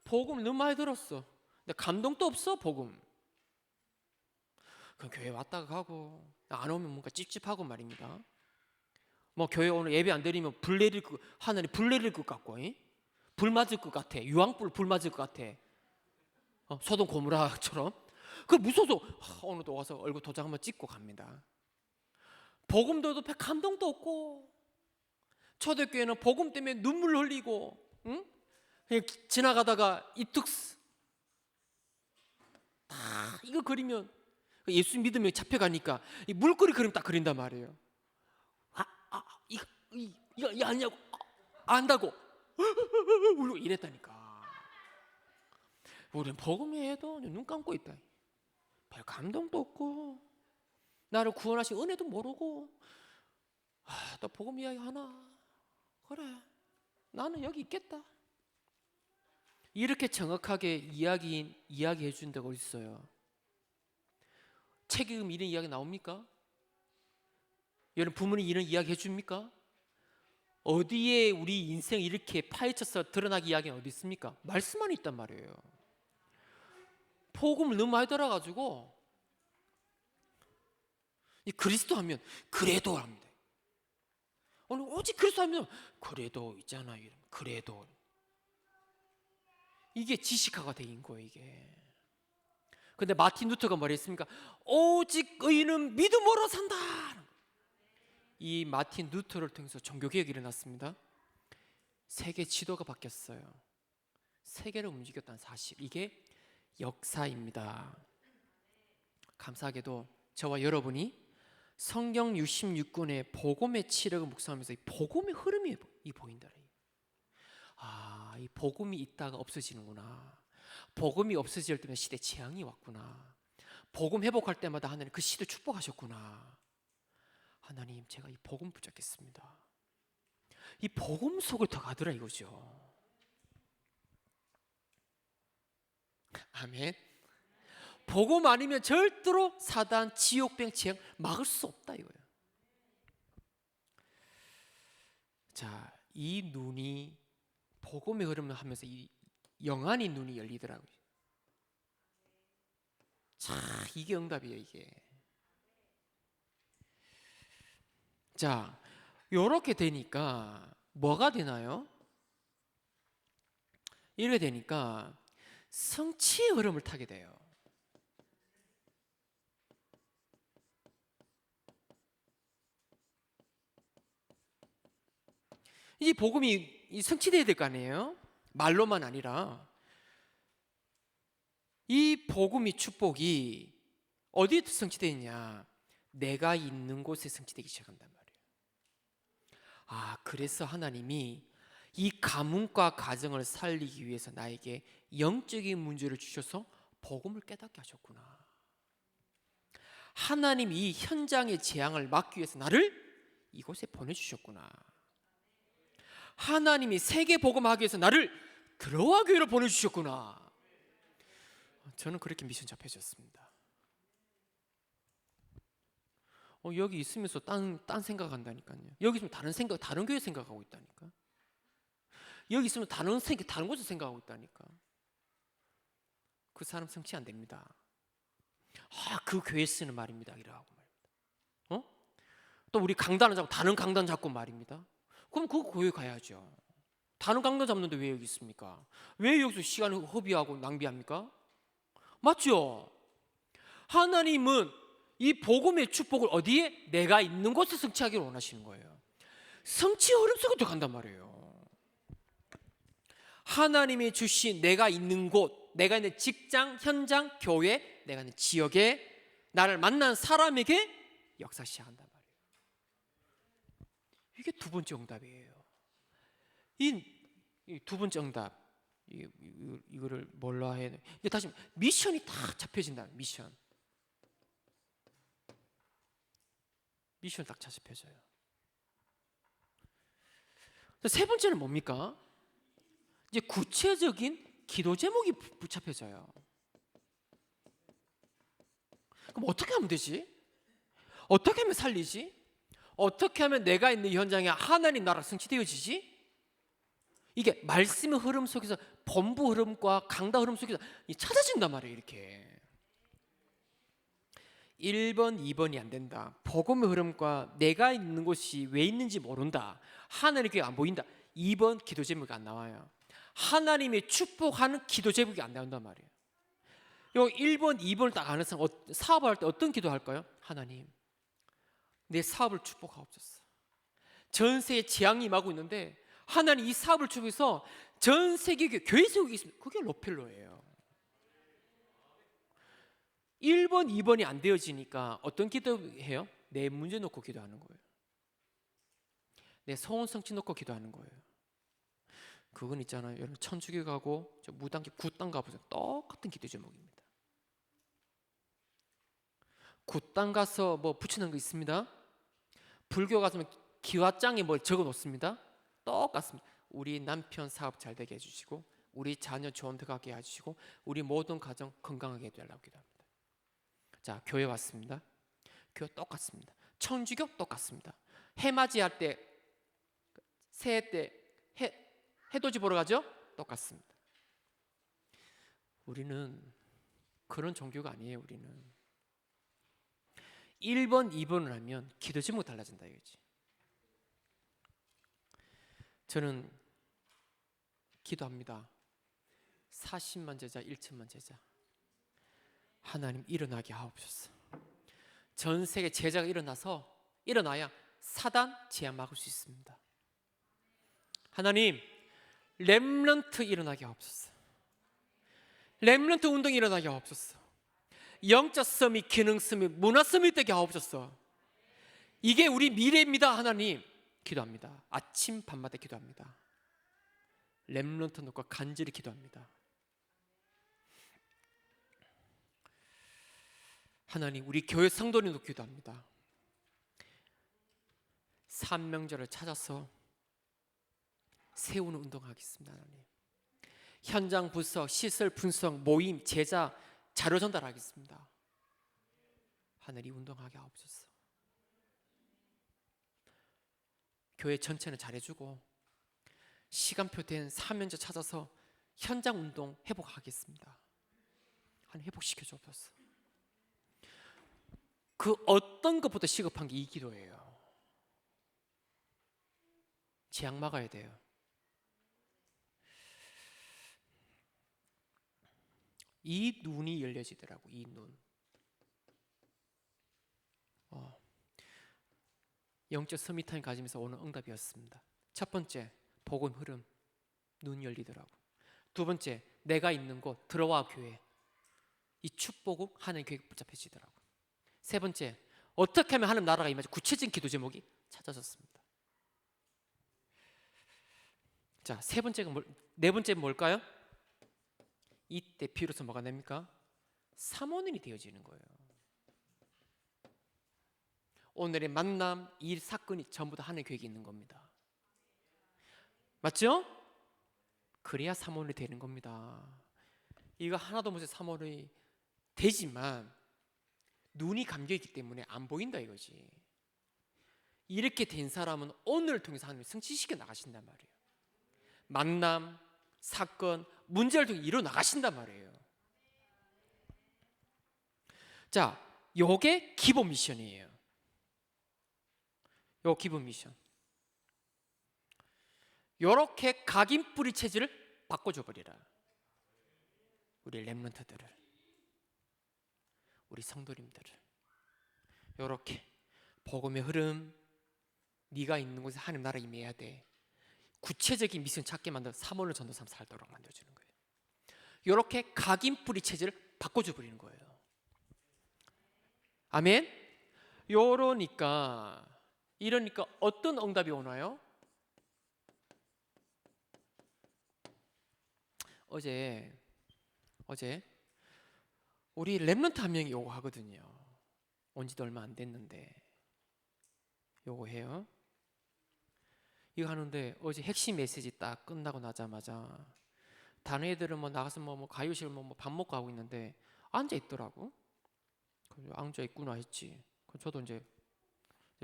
S1: 복음 너무 많이 들었어. 근데 감동도 없어 복음. 그럼 교회 왔다가 가고 안 오면 뭔가 찝찝하고 말입니다. 뭐 교회 오늘 예배 안 드리면 불 내릴 것 하나님 불 내릴 것 같고, 불 맞을 것 같아. 유황불 불 맞을 것 같아. 소돔 고모라처럼. 그 무서워서 오늘도 와서 얼굴 도장 한번 찍고 갑니다. 복음도 배 감동도 없고 초대교회는 복음 때문에 눈물 흘리고, 응? 그냥 지나가다가 이뚝스 다 이거 그리면 예수 믿으면 잡혀가니까 이 물거리 그림 딱 그린단 말이에요. 이거 아니냐고 안다고 이랬다니까. 우리는 복음이 해도 눈 감고 있다. 별 감동도 없고 나를 구원하신 은혜도 모르고 또 복음 이야기 하나 그래 나는 여기 있겠다 이렇게 정확하게 이야기해 준 데가 어디 있어요? 책임 이런 이야기 나옵니까? 여러분 부모님 이런 이야기 해줍니까? 어디에 우리 인생 이렇게 파헤쳐서 드러나기 이야기는 어디 있습니까? 말씀 안에 있단 말이에요. 복음을 너무 많이 들어가지고 이 그리스도 하면 그래도 합니다. 오늘 오직 그리스도 하면 그래도 있잖아요. 그래도 이게 지식화가 된 거예요. 이게. 근데 마틴 루터가 뭐랬습니까? 오직 의인은 믿음으로 산다. 이 마틴 루터를 통해서 종교개혁이 일어났습니다. 세계 지도가 바뀌었어요. 세계를 움직였다는 사실, 이게 역사입니다. 감사하게도 저와 여러분이 성경 66권의 복음의 치력을 묵상하면서 이 복음의 흐름이 보인다. 이 복음이 있다가 없어지는구나. 복음이 없어질 때면 시대 재앙이 왔구나. 복음 회복할 때마다 하나님 그 시대 축복하셨구나. 하나님, 제가 이 복음 붙잡겠습니다. 이 복음 속을 더 가더라 이거죠. 아멘. 복음 아니면 절대로 사단, 지옥병, 재앙 막을 수 없다 이거예요. 자, 이 눈이 복음의 흐름을 하면서 이 영안의 눈이 열리더라고요. 자, 이게 응답이에요, 이게. 자, 요렇게 되니까 뭐가 되나요? 이렇게 되니까 성취의 흐름을 타게 돼요. 이 복음이 성취돼야 될 거 아니에요? 말로만 아니라. 이 복음의 축복이 어디에 성취되느냐? 내가 있는 곳에 성취되기 시작한단 말이에요. 그래서 하나님이 이 가문과 가정을 살리기 위해서 나에게 영적인 문제를 주셔서 복음을 깨닫게 하셨구나. 하나님이 이 현장의 재앙을 막기 위해서 나를 이곳에 보내주셨구나. 하나님이 세계 복음하기 위해서 나를 드로아 교회로 보내주셨구나. 저는 그렇게 미션 잡혀졌습니다. 여기 있으면서 딴 생각한다니까요. 여기 있으면 다른 교회 생각하고 있다니까. 여기 있으면 다른 곳에 생각하고 있다니까. 그 사람 성취 안 됩니다. 그 교회 쓰는 말입니다. 이라고 말입니다. 또 우리 강단을 잡고 다른 강단 잡고 말입니다. 그럼 그 교회 가야죠. 다른 강단 잡는데 왜 여기 있습니까? 왜 여기서 시간을 허비하고 낭비합니까? 맞죠? 하나님은 이 복음의 축복을 어디에? 내가 있는 곳에 성취하기를 원하시는 거예요. 성취의 흐름 속에 들어간단 말이에요. 하나님이 주신 내가 있는 곳, 내가 있는 직장, 현장, 교회, 내가 있는 지역에 나를 만난 사람에게 역사 시작한단 말이에요. 이게 두 번째 응답이에요. 이 두 번째 응답, 이거를 뭘로 해야 돼? 다시 미션이 딱 잡혀진다. 미션 딱 잡혀져요. 세 번째는 뭡니까? 이제 구체적인 기도 제목이 붙잡혀져요. 그럼 어떻게 하면 되지? 어떻게 하면 살리지? 어떻게 하면 내가 있는 현장에 하나님 나라 성취되어지지? 이게 말씀의 흐름 속에서 본부 흐름과 강단 흐름 속에서 찾아진단 말이에요. 이렇게 1번, 2번이 안 된다. 복음의 흐름과 내가 있는 곳이 왜 있는지 모른다. 하나님께 안 보인다. 2번 기도 제목이 안 나와요. 하나님의 축복하는 기도 제목이 안 나온단 말이에요. 요 1번, 2번을 딱 아는 사람 사업을 할 때 어떤 기도 할까요? 하나님, 내 사업을 축복하옵소서. 전 세계에 재앙이 임하고 있는데 하나님 이 사업을 축복해서 전 세계 교회 세우기 있습니다. 그게 로펠로예요. 1번, 2번이 안 되어지니까 어떤 기도해요? 내 문제 놓고 기도하는 거예요. 내 소원 성취 놓고 기도하는 거예요. 그건 있잖아요. 여러분 천주교 가고 무당교 굿당 가보세요. 똑같은 기도 제목입니다. 굿당 가서 뭐 붙이는 거 있습니다. 불교 가서는 기와장에 뭘 적어 놓습니다. 똑같습니다. 우리 남편 사업 잘 되게 해주시고 우리 자녀 좋은 데 가게 해주시고 우리 모든 가정 건강하게 해달라고 기도합니다. 자, 교회 왔습니다. 교회 똑같습니다. 천주교 똑같습니다. 해맞이할 때 새해 때 해돋이 보러 가죠? 똑같습니다. 우리는 그런 종교가 아니에요. 우리는 1번, 2번을 하면 기도 제목 달라진다 이거지. 저는 기도합니다. 40만 제자, 1천만 제자. 하나님 일어나게 하옵소서. 전 세계 제자가 일어나야 사단 재앙 막을 수 있습니다. 하나님 렘넌트 일어나게 하옵소서. 렘넌트 운동이 일어나게 하옵소서. 영적 서밋, 기능 서밋, 문화 서밋 되게 하옵소서. 이게 우리 미래입니다. 하나님 기도합니다. 아침 밤마다 기도합니다. 렘넌트 놓고 간절히 기도합니다. 하나님 우리 교회 성도님도 기도합니다. 삼명절을 찾아서 세우는 운동하겠습니다. 하나님 현장 분석, 시설 분석, 모임, 제자, 자료 전달하겠습니다. 하늘이 운동하게 하옵소서. 교회 전체는 잘해주고 시간표 된 사명절 찾아서 현장 운동 회복하겠습니다. 하나님 회복시켜 주옵소서. 그 어떤 것보다 시급한 게 이 기도예요. 재앙 막아야 돼요. 이 눈이 열려지더라고. 이 눈. 영적 서밋타임 가지면서 오는 응답이었습니다. 첫 번째, 복음 흐름, 눈 열리더라고. 두 번째, 내가 있는 곳, 들어와 교회. 이 축복은 하나님 교회가 붙잡혀지더라고. 세 번째, 어떻게 하면 하나님 나라가 임하지? 구체적인 기도 제목이 찾아졌습니다. 자, 네 번째는 뭘까요? 이때 비로소 뭐가 됩니까? 사모님이 되어지는 거예요. 오늘의 만남, 일, 사건이 전부 다 하나님 계획이 있는 겁니다. 맞죠? 그래야 사모님이 되는 겁니다. 이거 하나도 못해 사모님이 되지만 눈이 감겨있기 때문에 안 보인다 이거지. 이렇게 된 사람은 오늘을 통해서 하나님이 성취시켜 나가신단 말이에요. 만남, 사건, 문제를 통해 이뤄 나가신단 말이에요. 자, 요게 기본 미션이에요. 요 기본 미션. 요렇게 각인뿌리 체질을 바꿔줘 버리라. 우리 렘넌트들을, 우리 성도님들을 요렇게 복음의 흐름, 네가 있는 곳에 하나님 나라 임해야 돼. 구체적인 미션 찾게 만들어 사모를 전도사람 살도록 만들어주는 거예요. 요렇게 각인뿌리 체질을 바꿔줘 버리는 거예요. 아멘. 이러니까 어떤 응답이 오나요? 어제 우리 렘넌트 한 명이 요거 하거든요. 온 지도 얼마 안 됐는데 요거 해요. 이거 하는데 어제 핵심 메시지 딱 끝나고 나자마자 다른 애들은 뭐 나가서 뭐 가요실 밥 먹고 하고 있는데 앉아 있더라고. 앉아 있구나 했지. 저도 이제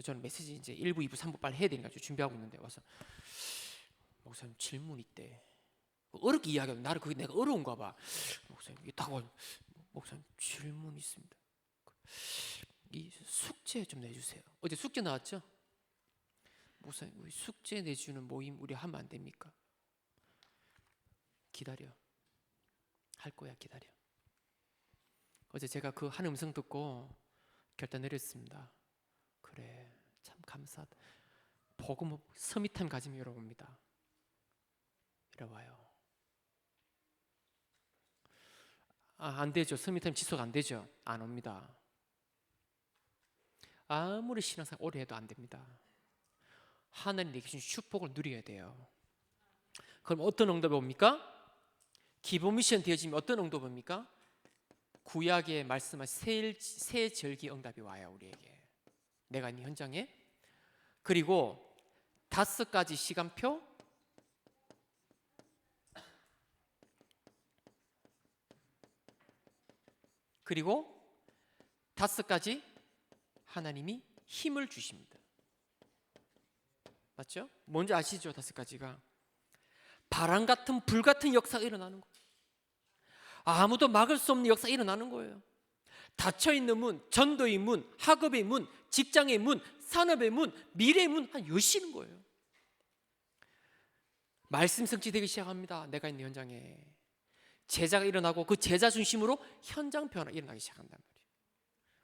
S1: 저는 메시지 이제 1부, 2부, 3부 빨리 해야 되니까 준비하고 있는데 와서 목사님 질문 있대. 어렵게 이야기하면 나를 그게 내가 어려운가 봐. 목사님 이따가 목사님 질문 있습니다. 이 숙제 좀 내주세요. 어제 숙제 나왔죠? 목사님 숙제 내주는 모임 우리 하면 안 됩니까? 기다려. 할 거야 기다려. 어제 제가 그 한 음성 듣고 결단 내렸습니다. 그래 참 감사하다. 복음 서밋타임 가지면 열어봅니다. 이래와요. 안 되죠. 서밋타임 지속 안 되죠. 안 옵니다. 아무리 신앙생활 오래 해도 안 됩니다. 하나님 내게 주신 축복을 누려야 돼요. 그럼 어떤 응답이 옵니까? 기본 미션 되어지면 어떤 응답이 옵니까? 구약에 말씀한 새 절기 응답이 와요. 우리에게. 내가 있는 현장에. 그리고 5가지 시간표, 그리고 5가지 하나님이 힘을 주십니다. 맞죠? 뭔지 아시죠? 5가지가 바람 같은 불 같은 역사가 일어나는 거예요. 아무도 막을 수 없는 역사가 일어나는 거예요. 닫혀있는 문, 전도의 문, 학업의 문, 직장의 문, 산업의 문, 미래의 문 여시는 거예요. 말씀 성취되기 시작합니다. 내가 있는 현장에 제자가 일어나고 그 제자 중심으로 현장 변화가 일어나기 시작한단 말이에요.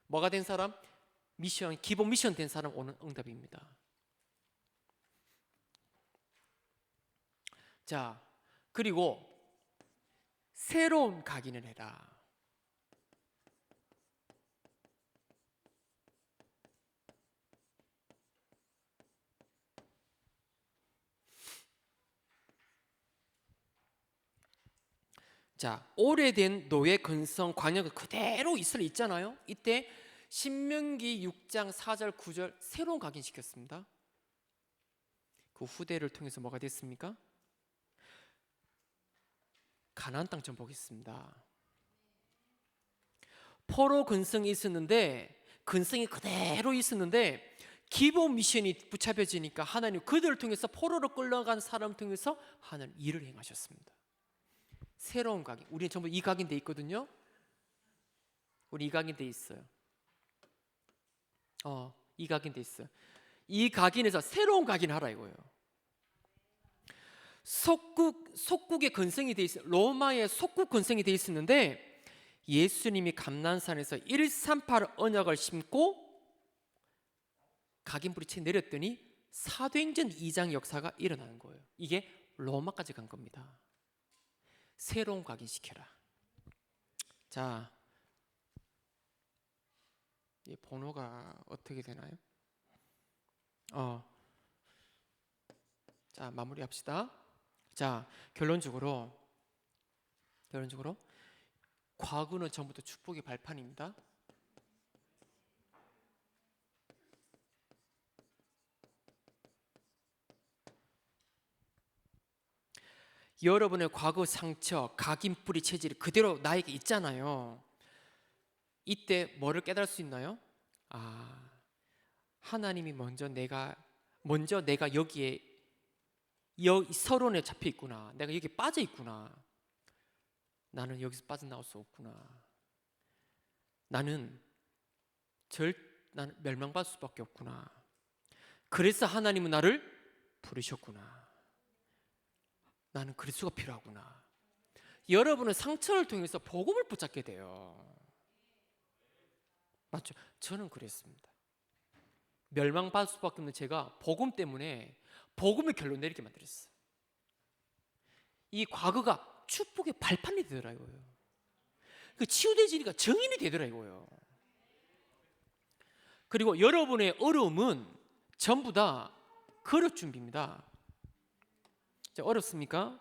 S1: 뭐가 된 사람? 미션, 기본 미션 된 사람 오는 응답입니다. 자, 그리고 새로운 각인을 해라. 자, 오래된 노예 근성 관역이 그대로 이스라엘에 있잖아요. 이때 신명기 6장 4절 9절 새로운 각인시켰습니다. 그 후대를 통해서 뭐가 됐습니까? 가나안 땅 정복했습니다. 포로 근성이 있었는데, 근성이 그대로 있었는데 기본 미션이 붙잡혀지니까 하나님 그들을 통해서 포로로 끌려간 사람 통해서 하나님 일을 행하셨습니다. 새로운 각인. 우리는 전부 이 각인돼 있거든요. 우리 이 각인돼 있어요. 이 각인돼 있어요. 이 각인에서 새로운 각인하라 이거예요. 속국의 근성이 돼 있어요. 로마의 속국 근성이 돼 있었는데 예수님이 감난산에서 138 언약을 심고 각인 뿌리채 내렸더니 사도행전 2장 역사가 일어나는 거예요. 이게 로마까지 간 겁니다. 새로운 각인시켜라. 자, 이 번호가 어떻게 되나요? 자, 마무리합시다. 자, 결론적으로 과거는 전부터 축복의 발판입니다. 여러분의 과거 상처, 각인뿌리 체질이 그대로 나에게 있잖아요. 이때 뭐를 깨달을 수 있나요? 하나님이 먼저 내가 여기에 서론에 잡혀 있구나. 내가 여기 빠져 있구나. 나는 여기서 빠져나올 수 없구나. 나는 멸망받을 수밖에 없구나. 그래서 하나님은 나를 부르셨구나. 나는 그리스도가 필요하구나. 여러분은 상처를 통해서 복음을 붙잡게 돼요. 맞죠? 저는 그랬습니다. 멸망받을 수밖에 없는 제가 복음 때문에 복음의 결론 내리게 만들었어요. 이 과거가 축복의 발판이 되더라고요. 치유되지니까 정인이 되더라고요. 그리고 여러분의 어려움은 전부 다 그릇 준비입니다. 어렵습니까?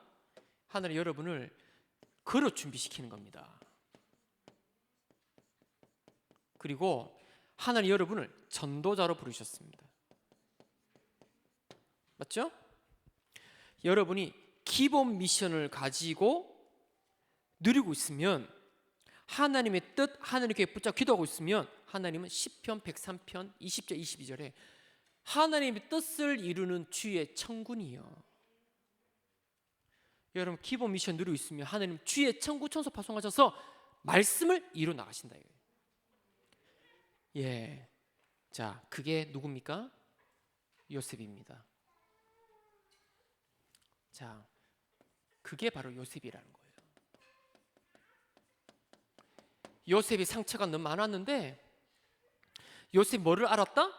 S1: 하나님 여러분을 그릇 준비시키는 겁니다. 그리고 하나님 여러분을 전도자로 부르셨습니다. 맞죠? 여러분이 기본 미션을 가지고 누리고 있으면 하나님의 뜻, 하나님께 붙잡고 기도하고 있으면 하나님은 시편 103편 20절 22절에 하나님의 뜻을 이루는 주의 천군이요. 여러분 기본 미션 누리고 있으면 하나님 주의 천국 천소 파송하셔서 말씀을 이루 나가신다. 예, 자 그게 누굽니까? 요셉입니다. 자, 그게 바로 요셉이라는 거예요. 요셉이 상처가 너무 많았는데 요셉이 뭐를 알았다?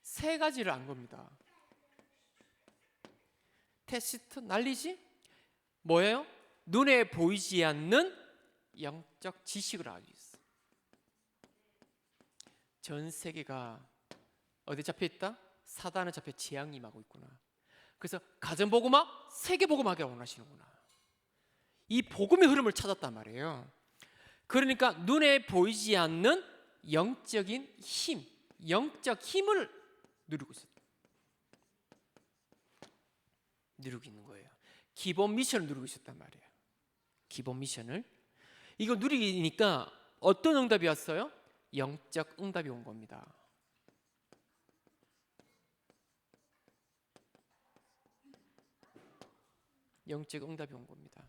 S1: 세 가지를 안 겁니다. 테스트 난리지? 뭐예요? 눈에 보이지 않는 영적 지식을 알고 있어. 전 세계가 어디 잡혀 있다? 사단에 잡혀 재앙이 임하고 있구나. 그래서 가정복음화, 세계복음화가 원하시는구나. 이 복음의 흐름을 찾았단 말이에요. 그러니까 눈에 보이지 않는 영적인 힘, 영적 힘을 누리고 있어요. 누리고 있는 거예요. 기본 미션을 누리고 있었단 말이에요. 기본 미션을. 이거 누리니까 어떤 응답이 왔어요? 영적 응답이 온 겁니다. 영적 응답이 온 겁니다.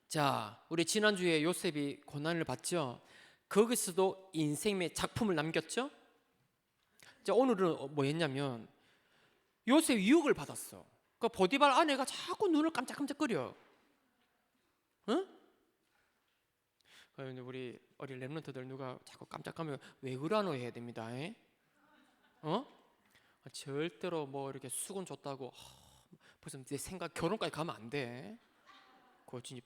S1: 자, 우리 지난주에 요셉이 고난을 받죠. 거기서도 인생의 작품을 남겼죠. 자, 오늘은 뭐 했냐면 요셉이 유혹을 받았어. 그 보디발 아내가 자꾸 눈을 깜짝깜짝거려. 응? 우리 어린 렘넌트들 누가 자꾸 깜짝하면 왜 그러노 해야 됩니다. 절대로 뭐 이렇게 수건 줬다고 벌써 내 생각 결혼까지 가면 안 돼. 그거 진짜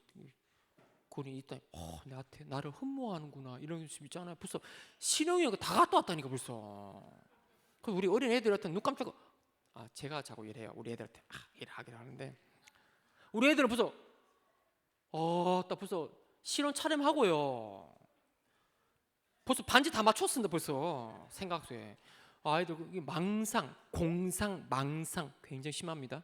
S1: 그리 있다. 나한테 나를 흠모하는구나 이런 식 있잖아요. 벌써 신영이가 다 갔다 왔다니까 벌써. 그 우리 어린 애들한테 눈 깜짝. 제가 자꾸 이래요. 우리 애들한테 일하기를 하는데 우리 애들은 벌써 딱 벌써 신혼 차림하고요. 벌써 반지 다 맞췄습니다. 벌써 생각에 아이들 망상, 공상, 망상 굉장히 심합니다.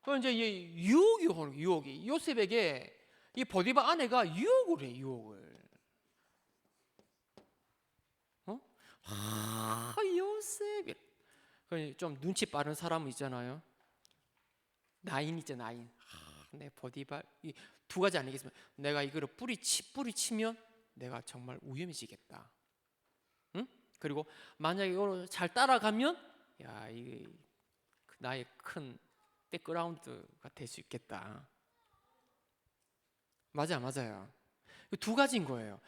S1: 그럼 이제 유혹이 요셉에게 이 보디발 아내가 유혹을 해, 유혹을. 요셉이 좀 눈치 빠른 사람은 있잖아요. 나인 있죠, 나인. 내 보디발 이 두 가지 아니겠습니까? 내가 이거를 뿌리치면 내가 정말 위험해지겠다. 응? 그리고 만약에 이걸 잘 따라가면 야, 이게 나의 큰 백그라운드가 될 수 있겠다. 맞아요. 두 가지인 거예요.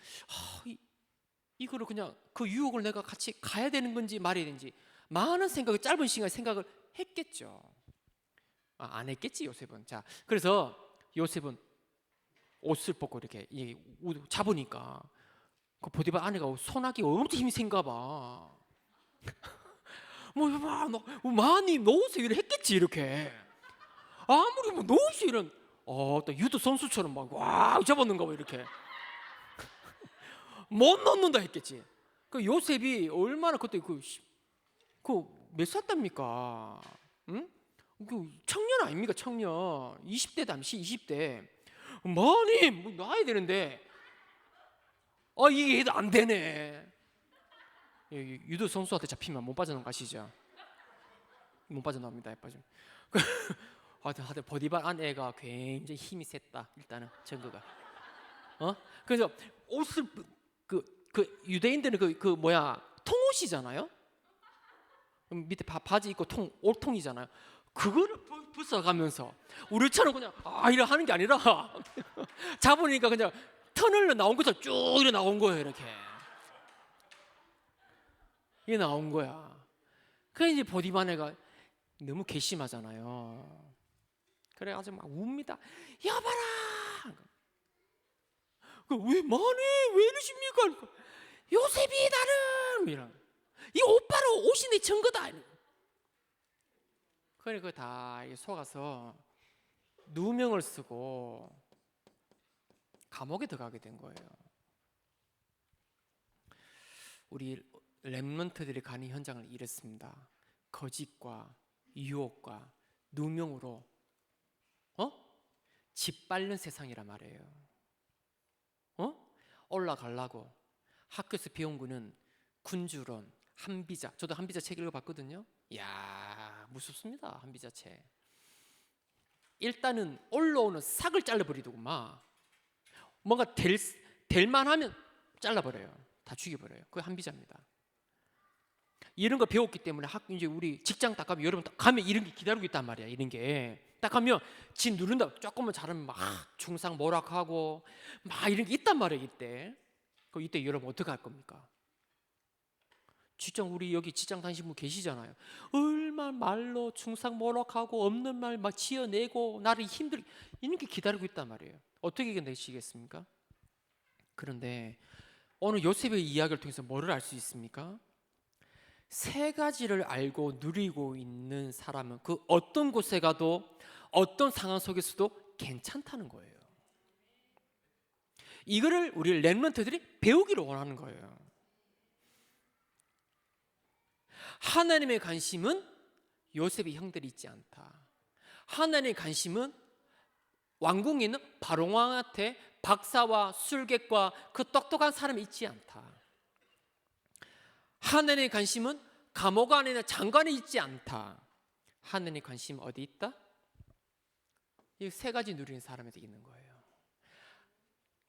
S1: 이거를 그냥 그 유혹을 내가 같이 가야 되는 건지 말아야 되는지 많은 생각을 짧은 시간에 생각을 했겠죠. 안 했겠지 요셉은. 자, 그래서 요셉은 옷을 벗고 이렇게 잡으니까 그 보디발 아내가 손아귀 엄청 힘이 센가 봐. 많이 넣어서 이래 했겠지 이렇게. 아무리 넣어서 이런 또 유도 선수처럼 막 잡았는가 봐 이렇게. 못 넣는다 했겠지. 그 요셉이 얼마나 그때 그 몇 살 때입니까? 응? 그 청년 아닙니까? 청년 20대 당시 20대 많이 놔야 되는데 이게 안 되네. 유도 선수한테 잡히면 못 빠져나온 거 아시죠? 못 빠져나옵니다. 빠져. 하여튼 보디발 아내가 굉장히 힘이 셌다. 일단은 증거가. 그래서 옷을 그 유대인들은 통옷이잖아요. 밑에 바지 입고 옷통이잖아요. 그거를 벗어가면서 우리처럼 그냥 이래 하는 게 아니라 잡으니까 그냥 터널로 나온 것처럼 쭉 이래 나온 거예요. 이렇게 이게 나온 거야. 그래 이제 보디바네가 너무 괘씸하잖아요. 그래 아주 막 웁니다. 여봐라. 왜 이러십니까? 요셉이 나름 이런 이 오빠로 옷이 내 증거다. 그러니까 다 속아서 누명을 쓰고 감옥에 들어가게 된 거예요. 우리 렘넌트들이 가는 현장을 이랬습니다. 거짓과 유혹과 누명으로 짓밟는 세상이란 말이에요. 올라가려고 학교에서 배운 거는 군주론, 한비자. 저도 한비자 책 읽어봤거든요. 이야 무섭습니다. 한비자 책. 일단은 올라오는 싹을 잘라버리고 뭔가 될 만하면 잘라버려요. 다 죽여버려요. 그게 한비자입니다. 이런 거 배웠기 때문에 이제 우리 직장 딱 가면 여러분 딱 가면 이런 게 기다리고 있단 말이야. 이런 게 딱 가면 지 누른다. 조금만 잘하면 막 중상 모락하고 막 이런 게 있단 말이야. 이때 여러분 어떻게 할 겁니까? 우리 여기 직장 다니시는 분 계시잖아요. 얼마나 말로 중상모략하고 없는 말 막 지어내고 나를 힘들게 이런 게 기다리고 있단 말이에요. 어떻게 이겨내시겠습니까? 그런데 오늘 요셉의 이야기를 통해서 뭐를 알 수 있습니까? 세 가지를 알고 누리고 있는 사람은 그 어떤 곳에 가도 어떤 상황 속에서도 괜찮다는 거예요. 이거를 우리 렘넌트들이 배우기를 원하는 거예요. 하나님의 관심은 요셉의 형들이 있지 않다. 하나님의 관심은 왕궁에 있는 바로왕한테 박사와 술객과 그 똑똑한 사람이 있지 않다. 하나님의 관심은 감옥 안에 있는 장관이 있지 않다. 하나님의 관심은 어디 있다? 이 세 가지 누리는 사람에게 있는 거예요.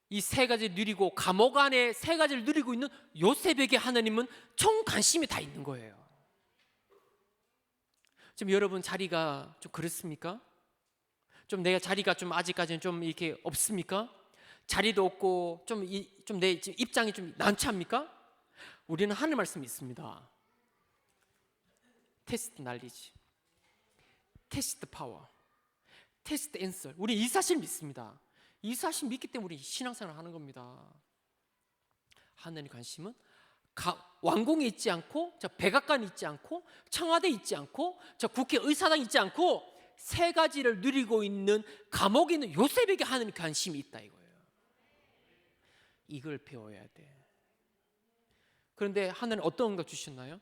S1: 이 세 가지 누리고 감옥 안에 세 가지를 누리고 있는 요셉에게 하나님은 총 관심이 다 있는 거예요. 지금 여러분 자리가 좀 그렇습니까? 좀 내가 자리가 좀 아직까지는 좀 이렇게 없습니까? 자리도 없고 좀 내 입장이 좀 난처합니까? 우리는 하는 말씀이 있습니다. 테스트 날리지, 테스트 파워, 테스트 앤서. 우리 이 사실 믿습니다. 이 사실 믿기 때문에 우리 신앙생활을 하는 겁니다. 하나님의 관심은 왕궁에 있지 않고, 백악관에 있지 않고, 청와대에 있지 않고, 국회의사당에 있지 않고, 세 가지를 누리고 있는 감옥에 있는 요셉에게 하나님 관심이 있다 이거예요. 이걸 배워야 돼. 그런데 하나님 어떤 응답 주셨나요?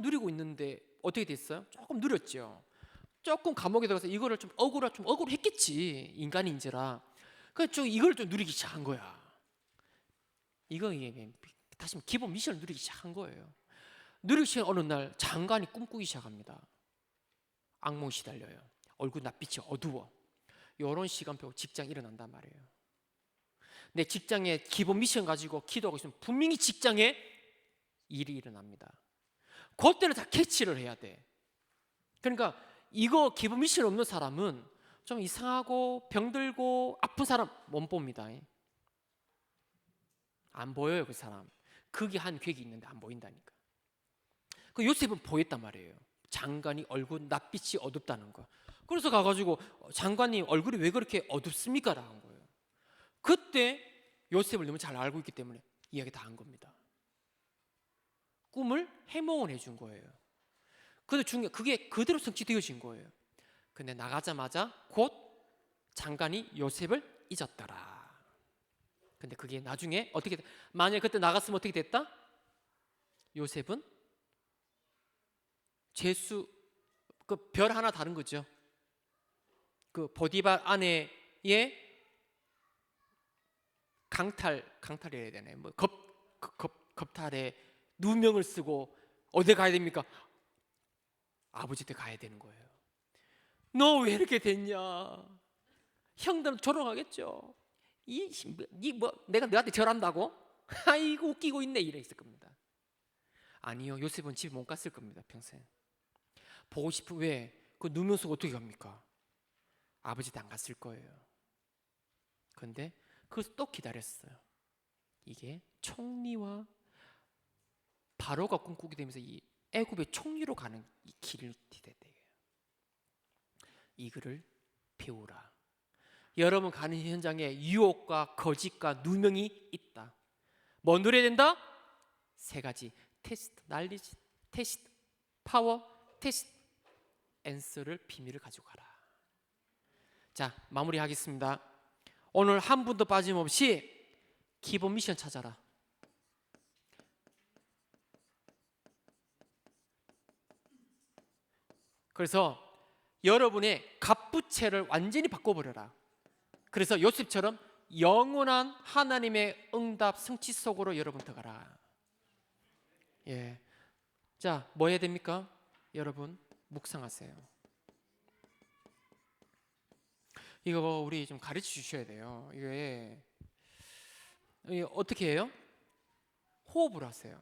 S1: 누리고 있는데 어떻게 됐어요? 조금 누렸죠. 조금 감옥에 들어가서 이거를 좀 억울했겠지, 인간인지라. 그래서 좀 이걸 좀 누리기 시작한 거야. 이거 다시 기본 미션을 누리기 시작한 거예요. 누리기 시작 어느 날 장관이 꿈꾸기 시작합니다. 악몽 시달려요. 얼굴 낯빛이 어두워. 이런 시간표 직장 일어난단 말이에요. 내 직장에 기본 미션 가지고 기도하고 있으면 분명히 직장에 일이 일어납니다. 그때는 다 캐치를 해야 돼. 그러니까 이거 기본 미션 없는 사람은 좀 이상하고 병들고 아픈 사람 못 봅니다. 안 보여요, 그 사람. 그게 한 객이 있는데 안 보인다니까. 그 요셉은 보였단 말이에요. 장관이 얼굴 낯빛이 어둡다는 거. 그래서 가가지고 장관님 얼굴이 왜 그렇게 어둡습니까? 라고 한 거예요. 그때 요셉을 너무 잘 알고 있기 때문에 이야기 다 한 겁니다. 꿈을 해몽을 해준 거예요. 근데 그게 그대로 성취되어진 거예요. 근데 나가자마자 곧 장관이 요셉을 잊었더라. 근데 그게 나중에 어떻게 만약에 그때 나갔으면 어떻게 됐다? 요셉은 제수 그 별 하나 다른 거죠. 그 보디발 아내의 강탈이어야 되나요? 뭐 겁탈에 누명을 쓰고 어디 가야 됩니까? 아버지 때 가야 되는 거예요. 너 왜 이렇게 됐냐? 형들은 조롱하겠죠. 내가 너한테 절한다고? 아이고 웃기고 있네 이래 있을 겁니다. 아니요, 요셉은 집에 못 갔을 겁니다. 평생 보고 싶은 왜? 그 누명 쓰고 어떻게 갑니까? 아버지 때 안 갔을 거예요. 그런데 그래서 또 기다렸어요. 이게 총리와 바로가 꿈꾸게 되면서 이 애굽의 총리로 가는 이 길을 디뎠대요. 이거를 배우라. 여러분 가는 현장에 유혹과 거짓과 누명이 있다. 뭐 누려야 된다? 세 가지: 테스트, 날리지, 테스트, 파워, 테스트, 앤서를 비밀을 가지고 가라. 자, 마무리하겠습니다. 오늘 한 분도 빠짐없이 기본 미션 찾아라. 그래서 여러분의 갑부채를 완전히 바꿔버려라. 그래서 요셉처럼 영원한 하나님의 응답 성취 속으로 여러분 들어가라. 예. 자, 뭐 해야 됩니까? 여러분 묵상하세요. 이거 우리 좀 가르쳐 주셔야 돼요. 이게 어떻게 해요? 호흡을 하세요.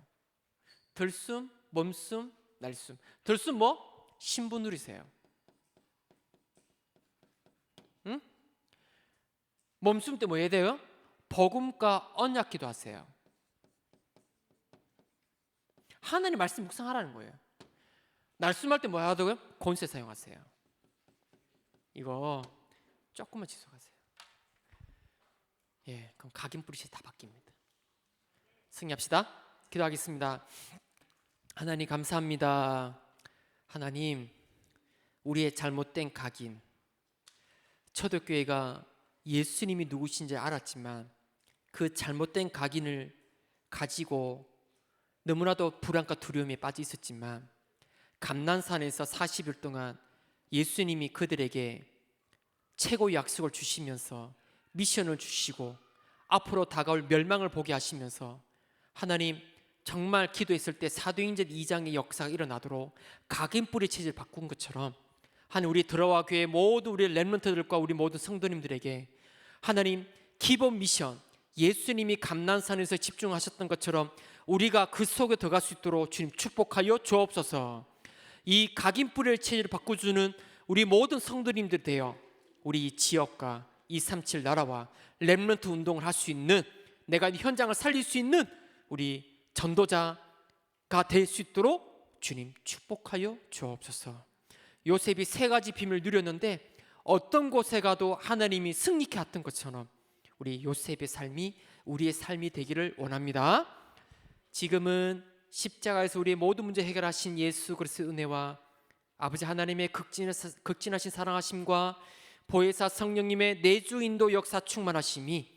S1: 들숨, 몸숨, 날숨. 들숨 뭐? 신부 누리세요. 응? 몸숨 때 뭐 해야 돼요? 복음과 언약 기도하세요. 하나님 말씀 묵상하라는 거예요. 날숨할 때 뭐 하다고요? 권세 사용하세요. 이거 조금만 지속하세요. 예, 그럼 각인 뿌리시 다 바뀝니다. 승리합시다. 기도하겠습니다. 하나님 감사합니다. 하나님, 우리의 잘못된 각인, 초대교회가 예수님이 누구신지 알았지만 그 잘못된 각인을 가지고 너무나도 불안과 두려움에 빠져 있었지만 감난산에서 40일 동안 예수님이 그들에게 최고의 약속을 주시면서 미션을 주시고 앞으로 다가올 멸망을 보게 하시면서 하나님 정말 기도했을 때 사도행전 2장의 역사가 일어나도록 각인뿌리 체제를 바꾼 것처럼 하나님 우리 들어와 교회 모든 우리 렘넌트들과 우리 모든 성도님들에게 하나님 기본 미션 예수님이 감난산에서 집중하셨던 것처럼 우리가 그 속에 들어갈 수 있도록 주님 축복하여 주옵소서. 이 각인뿌리 체제를 바꿔주는 우리 모든 성도님들 되어 우리 지역과 237 나라와 렘넌트 운동을 할 수 있는 내가 현장을 살릴 수 있는 우리 전도자가 될 수 있도록 주님 축복하여 주옵소서. 요셉이 세 가지 비밀을 누렸는데 어떤 곳에 가도 하나님이 승리케 했던 것처럼 우리 요셉의 삶이 우리의 삶이 되기를 원합니다. 지금은 십자가에서 우리의 모든 문제 해결하신 예수 그리스도의 은혜와 아버지 하나님의 극진하신 사랑하심과 보혜사 성령님의 내주 인도 역사 충만하심이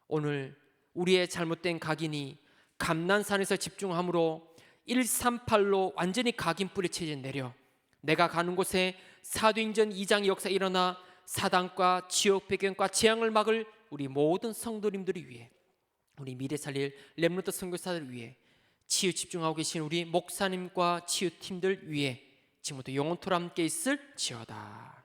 S1: 오늘 우리의 잘못된 각인이 감난산에서 집중함으로 138로 완전히 각인 뿌리채져 내려 내가 가는 곳에 사도행전 2장의 역사 일어나 사단과 지옥 배경과 재앙을 막을 우리 모든 성도님들을 위해, 우리 미래 살릴 렘넌트 선교사들 위해, 치유 집중하고 계신 우리 목사님과 치유팀들 위해 지금부터 영원토록 함께 있을지어다.